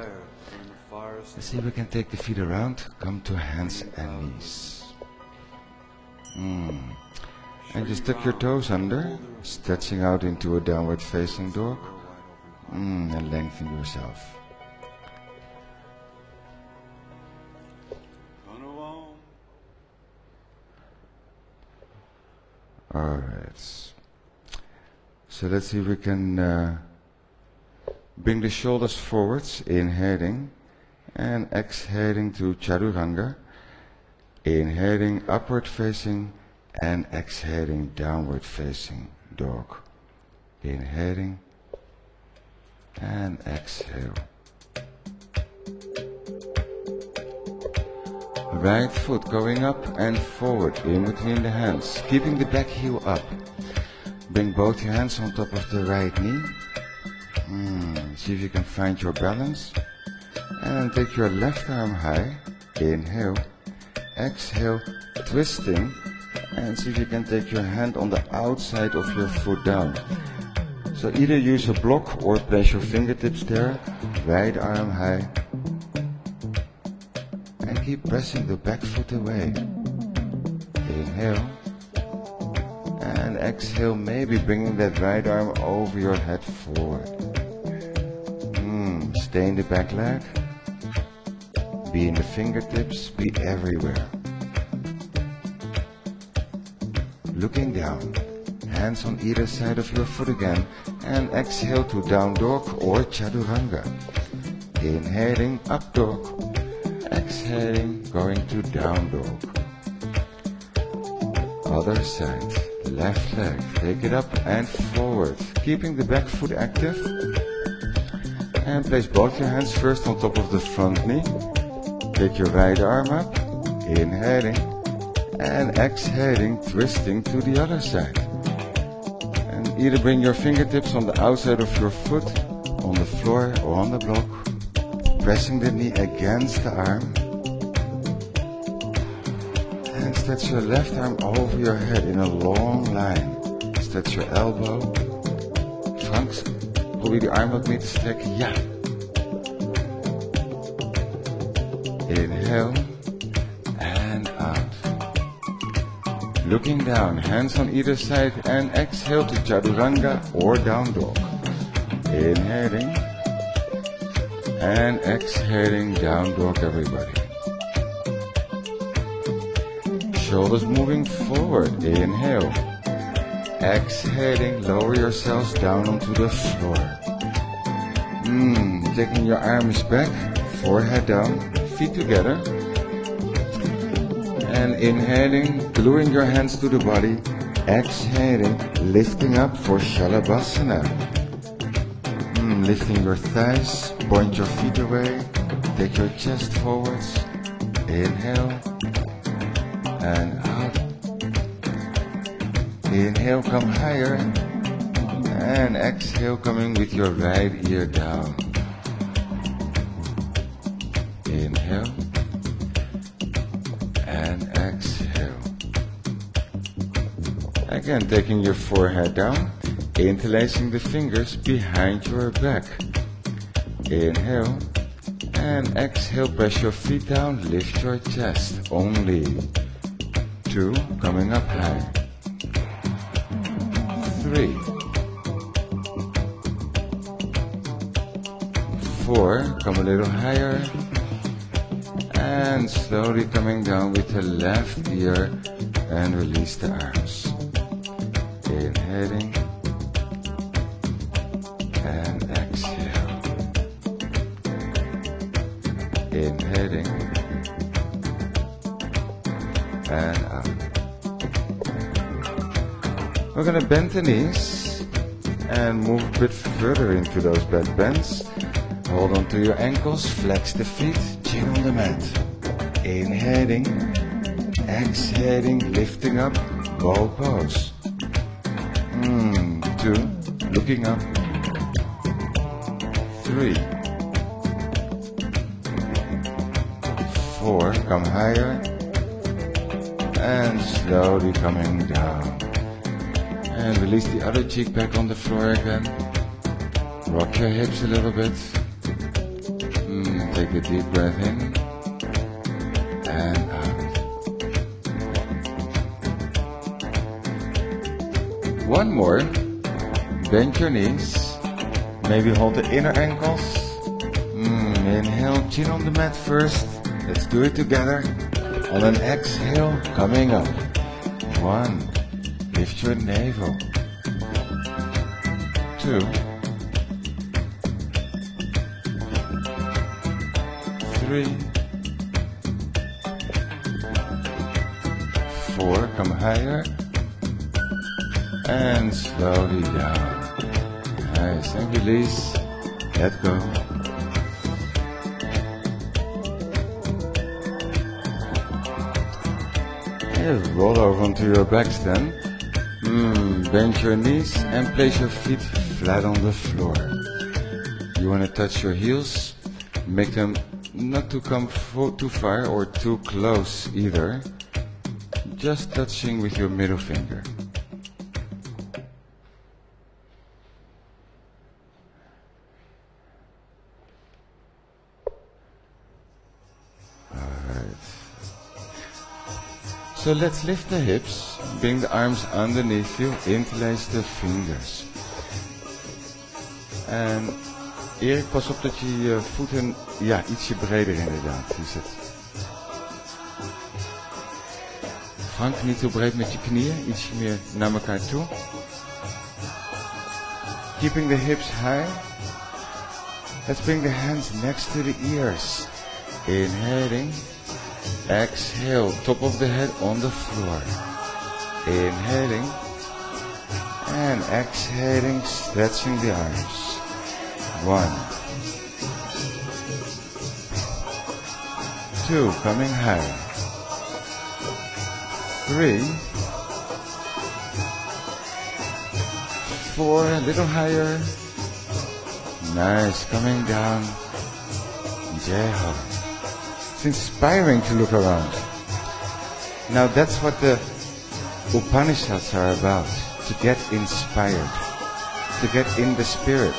Let's see if we can take the feet around, come to hands and knees. And just tuck your toes under, stretching out into a downward facing dog, and lengthen yourself. Alright, so let's see if we can bring the shoulders forwards, inhaling and exhaling to Chaturanga, inhaling upward facing and exhaling downward facing dog. Inhaling and exhale. Right foot going up and forward in between the hands, keeping the back heel up. Bring both your hands on top of the right knee. See if you can find your balance. And take your left arm high. Inhale. Exhale, twisting. And see if you can take your hand on the outside of your foot down. So either use a block or place your fingertips there. Right arm high. And keep pressing the back foot away. Inhale. And exhale, maybe bringing that right arm over your head forward. Stay in the back leg. Be in the fingertips, be everywhere. looking down. Hands on either side of your foot again. And exhale to down dog or chaturanga. Inhaling, up dog. Exhaling, going to down dog. Other side. Left leg. Take it up and forward. Keeping the back foot active. And place both your hands first on top of the front knee. Take your right arm up. Inhaling. And exhaling, twisting to the other side. And either bring your fingertips on the outside of your foot, on the floor or on the block. Pressing the knee against the arm. And stretch your left arm over your head in a long line. Stretch your elbow. Frank, probeer die arm wat meer te strekken. Ja. Inhale. And out. Looking down, hands on either side and exhale to chaturanga or down dog. Inhaling. And exhaling, down dog, everybody. Shoulders moving forward. Inhale. Exhaling, lower yourselves down onto the floor. Taking your arms back, forehead down, feet together. And inhaling, gluing your hands to the body. Exhaling, lifting up for Shalabhasana. Lifting your thighs, point your feet away. Take your chest forwards. Inhale. And out. Inhale, come higher. And exhale, coming with your right ear down. Inhale. And exhale. Again, taking your forehead down. Interlacing the fingers behind your back. Inhale. And exhale, press your feet down. Lift your chest. Only. 2, coming up high. 3, 4, come a little higher. And slowly coming down with the left ear and release the arms. Inhaling and exhale. Inhaling and up. We're going to bend the knees and move a bit further into those back bends. Hold on to your ankles, flex the feet, chin on the mat. Inhaling, exhaling, lifting up, bow pose. 2, looking up. 3, 4, come higher. And slowly coming down. And release the other cheek back on the floor again. Rock your hips a little bit. Take a deep breath in. And out. One more. Bend your knees. Maybe hold the inner ankles. Inhale, chin on the mat first. Let's do it together. On an exhale, coming up. 1, lift your navel. 2, 3, 4, come higher. And slowly down. Nice, and release. Let go. Roll over onto your backs then. Bend your knees and place your feet flat on the floor. You want to touch your heels. Make them not to come too far or too close either. Just touching with your middle finger. So let's lift the hips, bring the arms underneath you, interlace the fingers. En Erik, pas op dat je je voeten, ietsje breder inderdaad, die zit. Frank, niet te breed met je knieën, ietsje meer naar elkaar toe. Keeping the hips high. Let's bring the hands next to the ears. Inhaling. Exhale, top of the head on the floor. Inhaling. And exhaling, stretching the arms. 1. 2, coming higher. 3. 4, a little higher. Nice, coming down. Jai. It's inspiring to look around. Now that's what the Upanishads are about. To get inspired. To get in the spirit.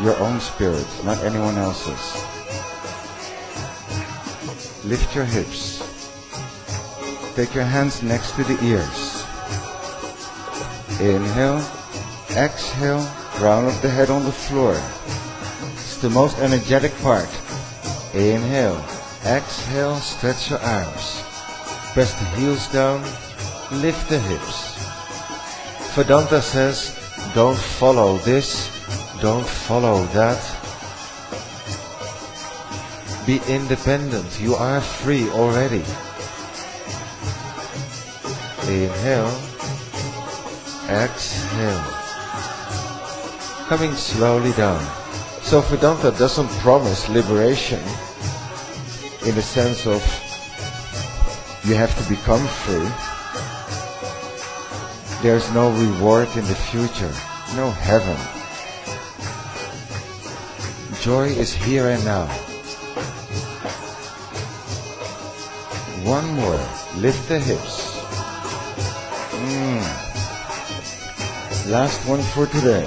Your own spirit, not anyone else's. Lift your hips. Take your hands next to the ears. Inhale. Exhale. Crown of the head on the floor. It's the most energetic part. Inhale. Exhale. Stretch your arms. Press the heels down. Lift the hips. Vedanta says, don't follow this. Don't follow that. Be independent. You are free already. Inhale. Exhale. Coming slowly down. So Vedanta doesn't promise liberation in the sense of you have to become free. There's no reward in the future. No heaven. Joy is here and now. One more. Lift the hips. Last one for today.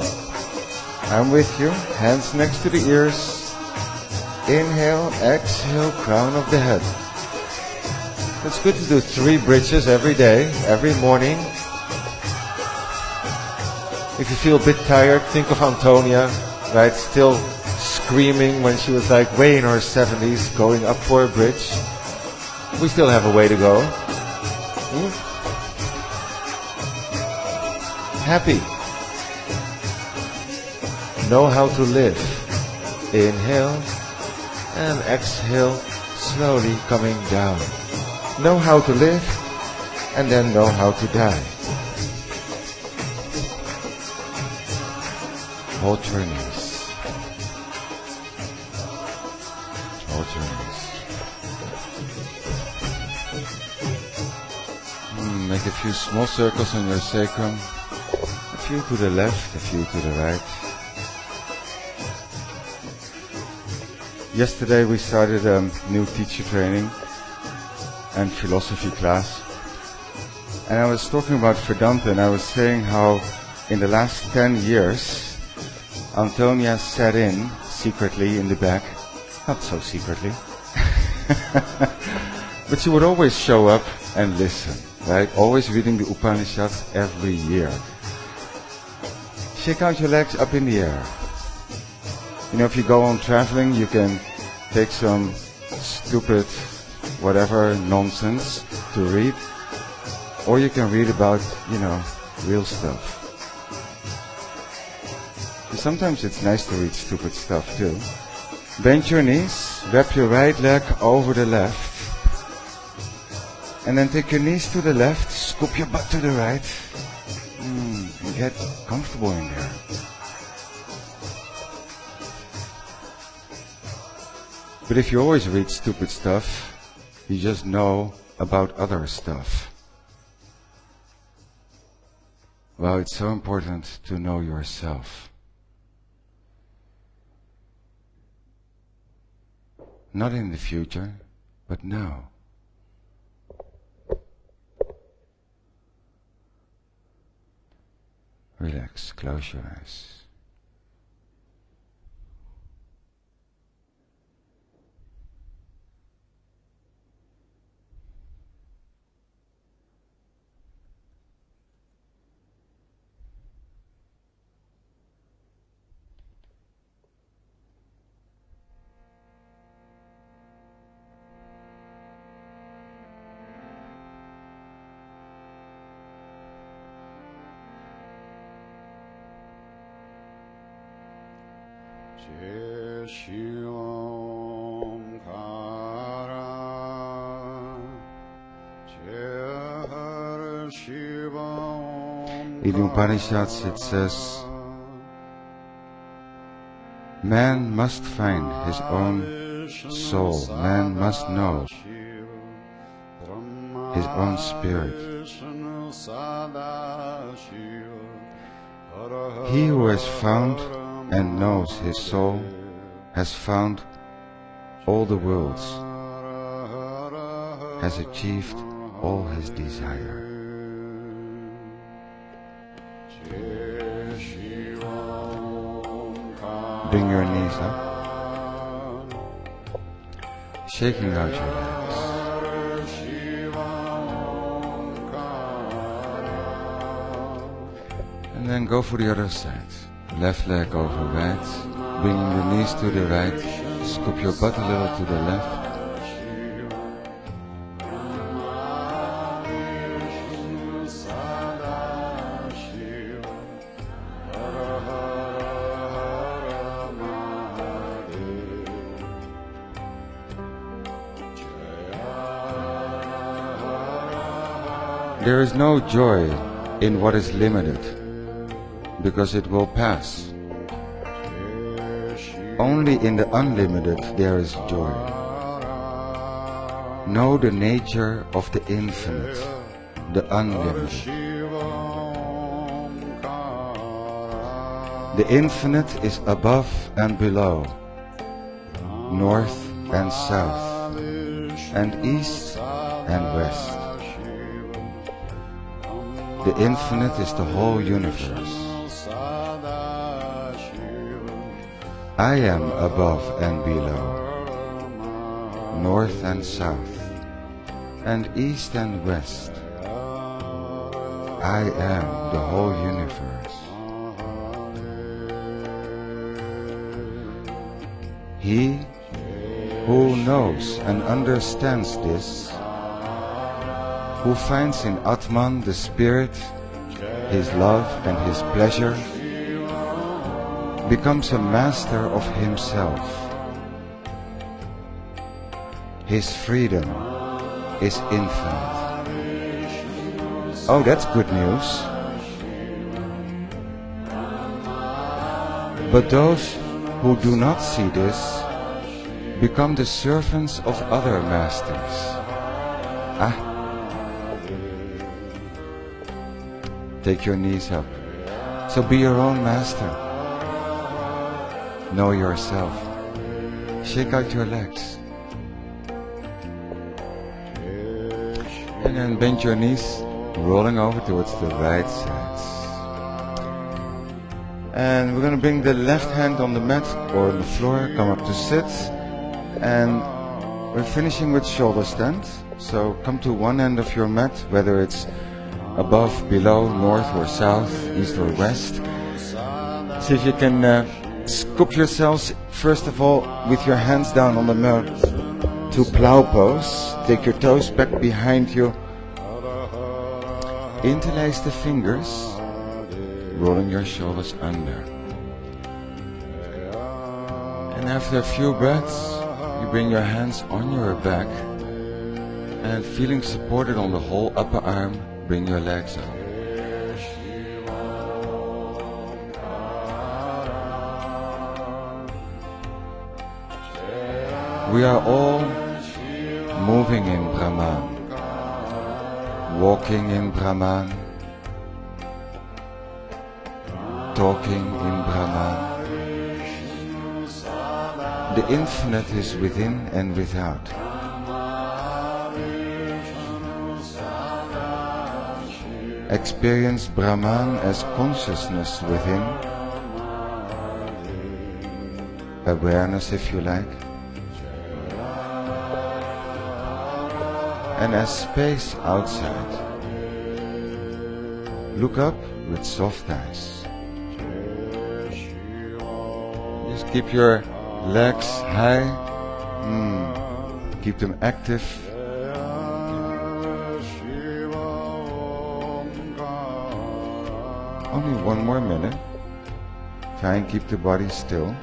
I'm with you. Hands next to the ears. Inhale, exhale, crown of the head. It's good to do 3 bridges every day, every morning. If you feel a bit tired, think of Antonia, right? Still screaming when she was like way in her 70s, going up for a bridge. We still have a way to go. Happy. Know how to live. Inhale and exhale, slowly coming down. Know how to live and then know how to die. Hold your knees. Hold your knees. Make a few small circles on your sacrum. A few to the left, a few to the right. Yesterday we started a new teacher training and philosophy class. And I was talking about Vedanta, and I was saying how in the last 10 years Antonia sat in secretly in the back. Not so secretly. But she would always show up and listen, right? Always reading the Upanishads every year. Shake out your legs up in the air. You know, if you go on traveling, you can take some stupid, whatever nonsense to read. Or you can read about, you know, real stuff. And sometimes it's nice to read stupid stuff too. Bend your knees, wrap your right leg over the left. And then take your knees to the left, scoop your butt to the right. And get comfortable in there. But if you always read stupid stuff, you just know about other stuff. Well, it's so important to know yourself. Not in the future, but now. Relax, close your eyes. In the Upanishads it says, man must find his own soul, man must know his own spirit. He who has found and knows his soul has found all the worlds, has achieved all his desire. Bring your knees up, shaking out your legs. And then go for the other side. Left leg over right, bringing the knees to the right, scoop your butt a little to the left. There is no joy in what is limited, because it will pass. Only in the unlimited there is joy. Know the nature of the infinite, the unlimited. The infinite is above and below, north and south, and east and west. The infinite is the whole universe. I am above and below, north and south, and east and west. I am the whole universe. He who knows and understands this, who finds in Atman the spirit, his love and his pleasure, becomes a master of himself. His freedom is infinite. Oh, that's good news. But those who do not see this become the servants of other masters. Take your knees up. So be your own master. Know yourself. Shake out your legs. And then bend your knees, rolling over towards the right side. And we're going to bring the left hand on the mat or on the floor, come up to sit. And we're finishing with shoulder stand. So come to one end of your mat, whether it's above, below, north or south, east or west. See if you can scoop yourselves, first of all, with your hands down on the mat to plow pose. Take your toes back behind you. Interlace the fingers, rolling your shoulders under. And after a few breaths, you bring your hands on your back and feeling supported on the whole upper arm, bring your legs up. We are all moving in Brahman, walking in Brahman, talking in Brahman. The infinite is within and without. Experience Brahman as consciousness within, awareness if you like, and as space outside. Look up with soft eyes. Just keep your legs high, keep them active. Only one more minute. Try and keep the body still.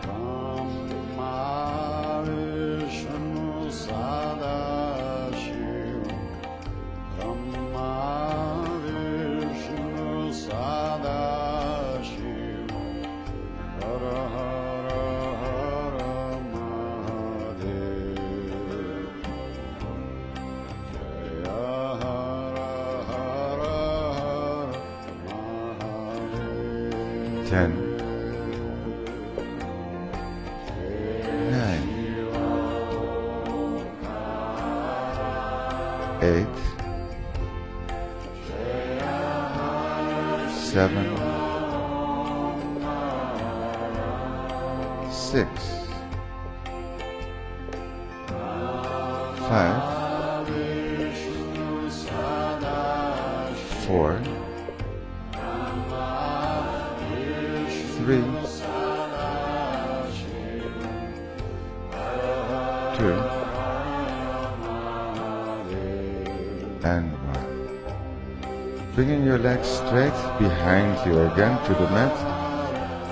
10, 9, 8, 7, 6, 5, 4, 3, 2, and 1. Bringing your legs straight behind you again to the mat.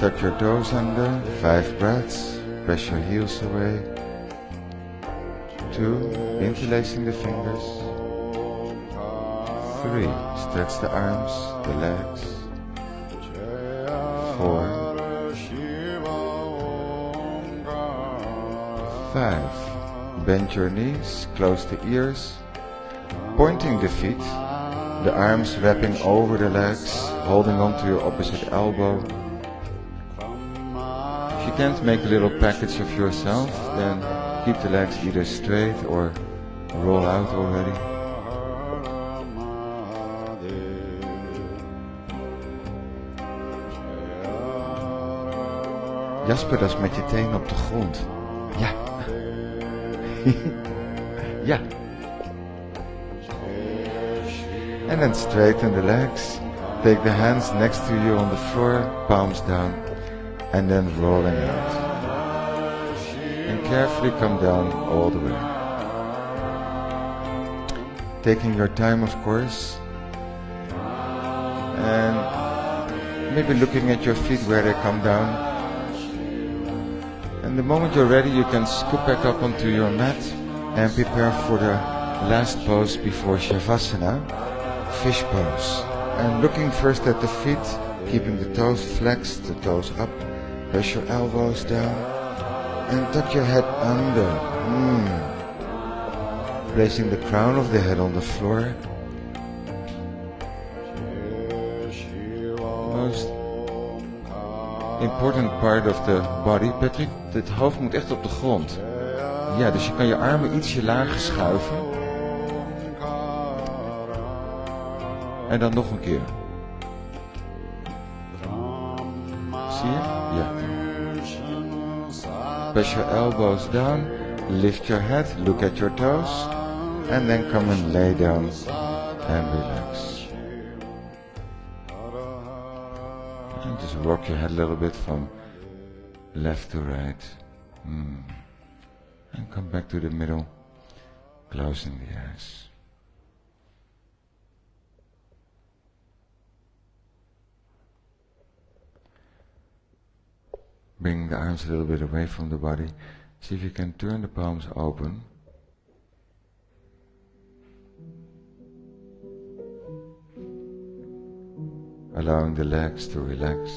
Tuck your toes under, 5 breaths, press your heels away. 2, interlacing the fingers. 3, stretch the arms, the legs. 4, 5, bend your knees, close the ears, pointing the feet, the arms wrapping over the legs, holding onto your opposite elbow. If you can't make a little package of yourself, then keep the legs either straight or roll out already. Jasper, dat is met je tenen op de grond. Ja. Ja. And then straighten the legs. Take the hands next to you on the floor, palms down, and then rolling out. And carefully come down all the way. Taking your time, of course. And maybe looking at your feet where they come down. And the moment you're ready, you can scoop back up onto your mat and prepare for the last pose before Shavasana, fish pose. And looking first at the feet, keeping the toes flexed, the toes up, press your elbows down, and tuck your head under. Placing the crown of the head on the floor. Most important part of the body. Patrick, het hoofd moet echt op de grond. Ja, dus je kan je armen ietsje lager schuiven. En dan nog een keer. Zie je? Ja. Press your elbows down, lift your head, look at your toes, and then come and lay down and relax. And just rock your head a little bit from left to right. And come back to the middle, closing the eyes. Bring the arms a little bit away from the body. See if you can turn the palms open. Allowing the legs to relax.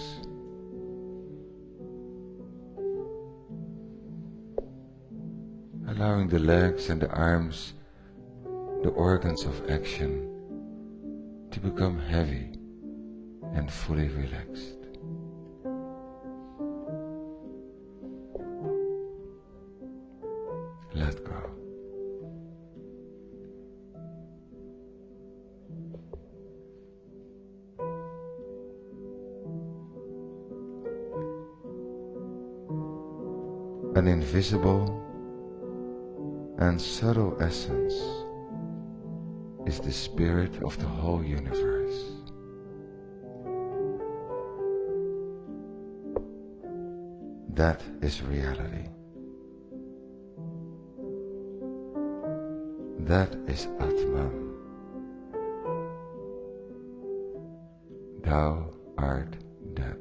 Allowing the legs and the arms, the organs of action, to become heavy and fully relaxed. Let go. An invisible and subtle essence is the spirit of the whole universe. That is reality. That is Atman. Thou art that.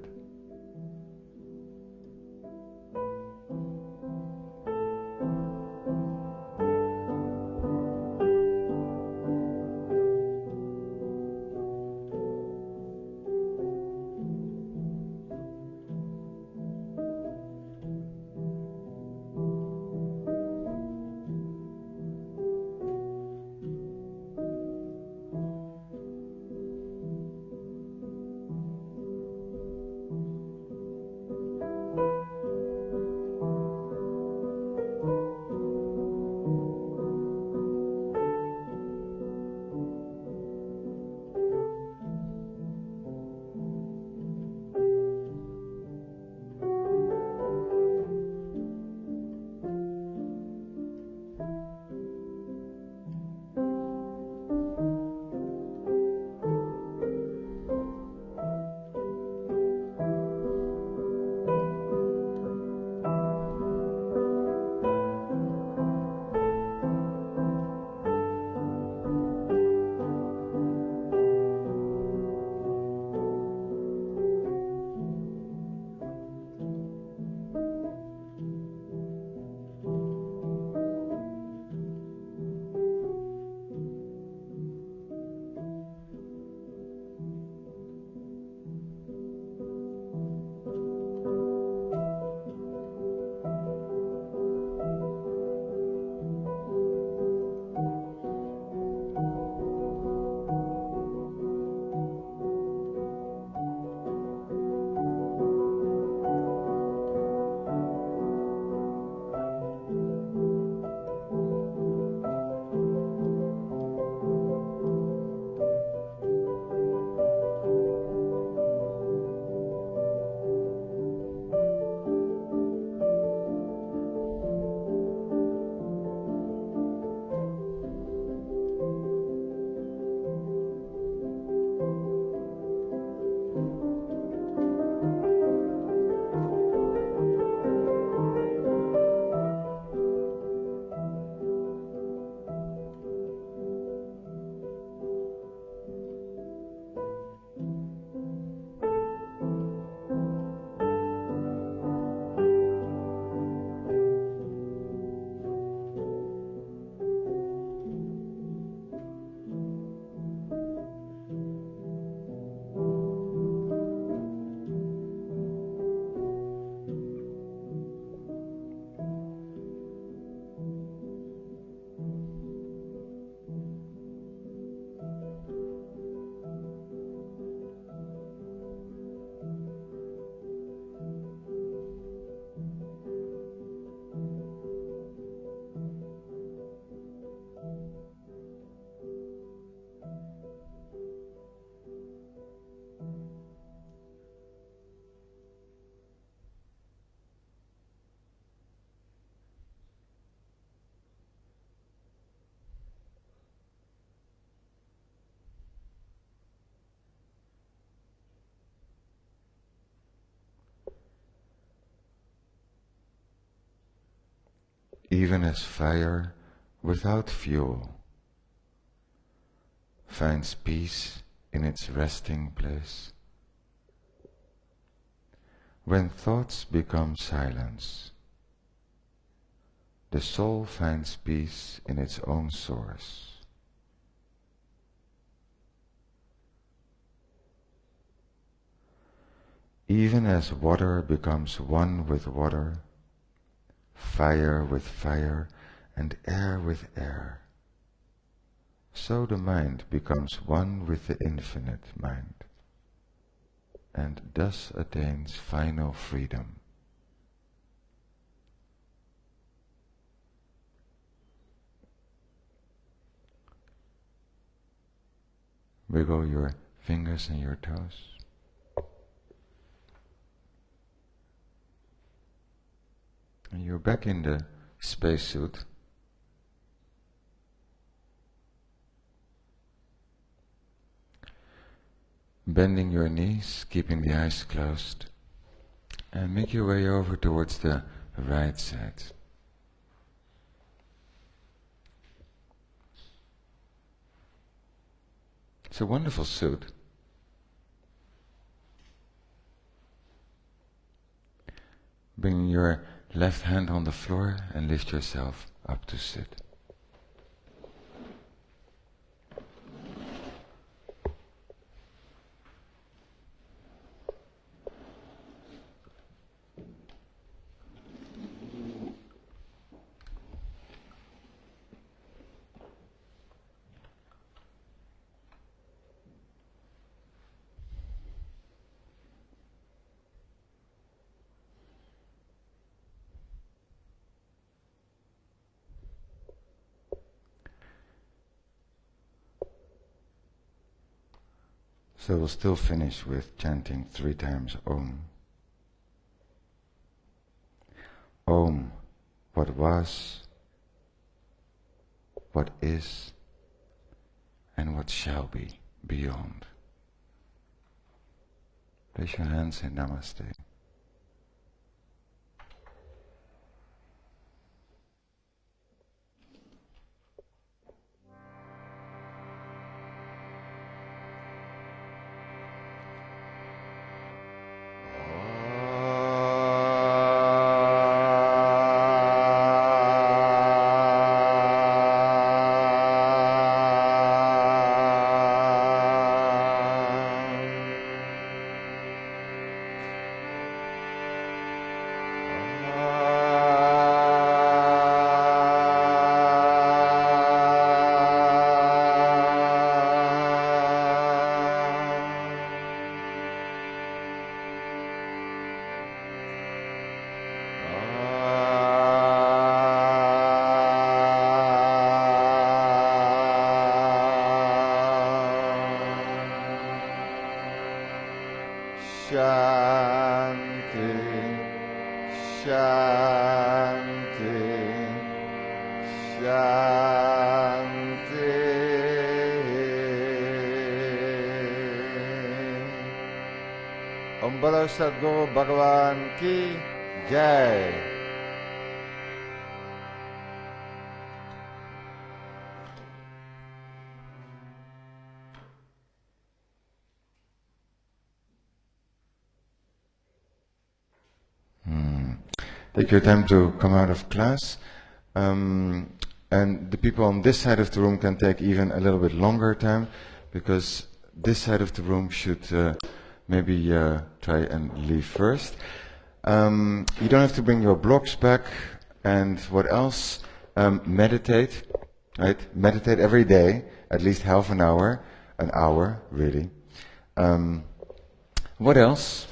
even as fire without fuel finds peace in its resting place. When thoughts become silence, the soul finds peace in its own source. Even as water becomes one with water, fire with fire, and air with air, so the mind becomes one with the infinite mind, and thus attains final freedom. Wiggle your fingers and your toes. And you're back in the spacesuit. Bending your knees, keeping the eyes closed, and make your way over towards the right side. It's a wonderful suit. Bring your left hand on the floor and lift yourself up to sit. So we'll still finish with chanting 3 times Om. Om, what was, what is, and what shall be beyond. Place your hands in Namaste. Shanti, Shanti, Shanti. Om Bolo Sadguru Bhagavan Ki Jai. Take your time to come out of class. And the people on this side of the room can take even a little bit longer time, because this side of the room should maybe try and leave first. You don't have to bring your blocks back. And what else? Meditate, right? Meditate every day, at least half an hour really. What else?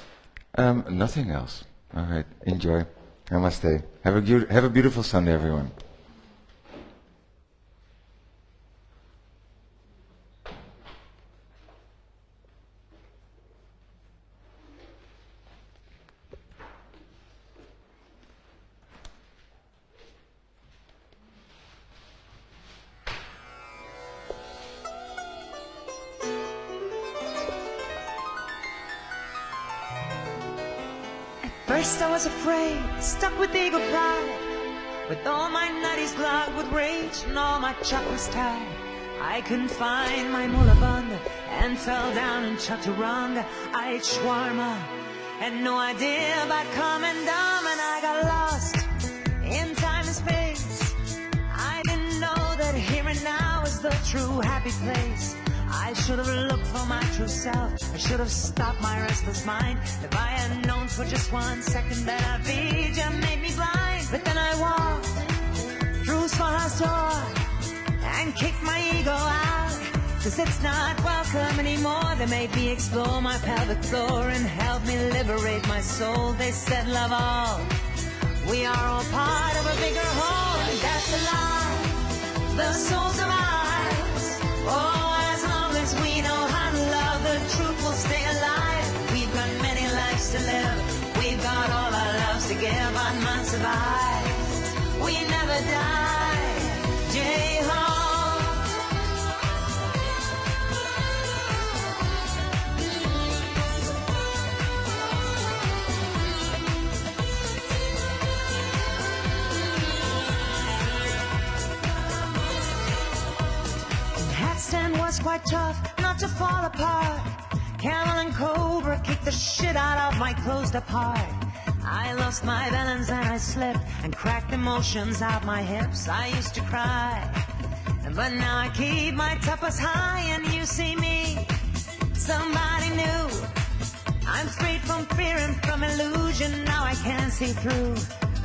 Nothing else. All right, enjoy. Namaste. Have a beautiful Sunday, everyone. First I was afraid, stuck with ego pride, with all my nutties clogged with rage and all my chakras tied. I couldn't find my mula bandha and fell down in chaturanga. I ate shawarma, had no idea about common dumb, and I got lost in time and space. I didn't know that here and now is the true happy place. I should have looked for my true self. I should have stopped my restless mind. If I had known for just 1 second that Avija made me blind. But then I walked through Svaha's door and kicked my ego out, 'cause it's not welcome anymore. They made me explore my pelvic floor and helped me liberate my soul. They said love all, we are all part of a bigger whole. And that's a lie, the soul survives. Oh, as long as we know how to love, the truth will stay alive. We've got many lives to live, we've got all our loves to give. Our man survives, we never die. Jai-ho. Handstand was quite tough not to fall apart. Camel and Cobra kicked the shit out of my closed up heart. I lost my balance and I slipped and cracked emotions out my hips. I used to cry, but now I keep my tapas high. And you see me, somebody new. I'm freed from fear and from illusion. Now I can see through.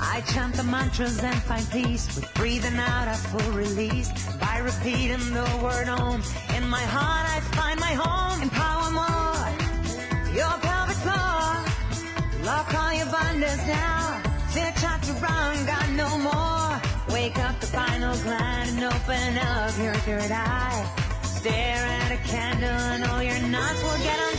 I chant the mantras and find peace. With breathing out I full release. By repeating the word Om, in my heart I find my home. Empower more your pelvic floor. Lock all your bandhas now. Fear chaturanga no more. Wake up the final gland and open up your third eye. Stare at a candle and all your knots will get undone.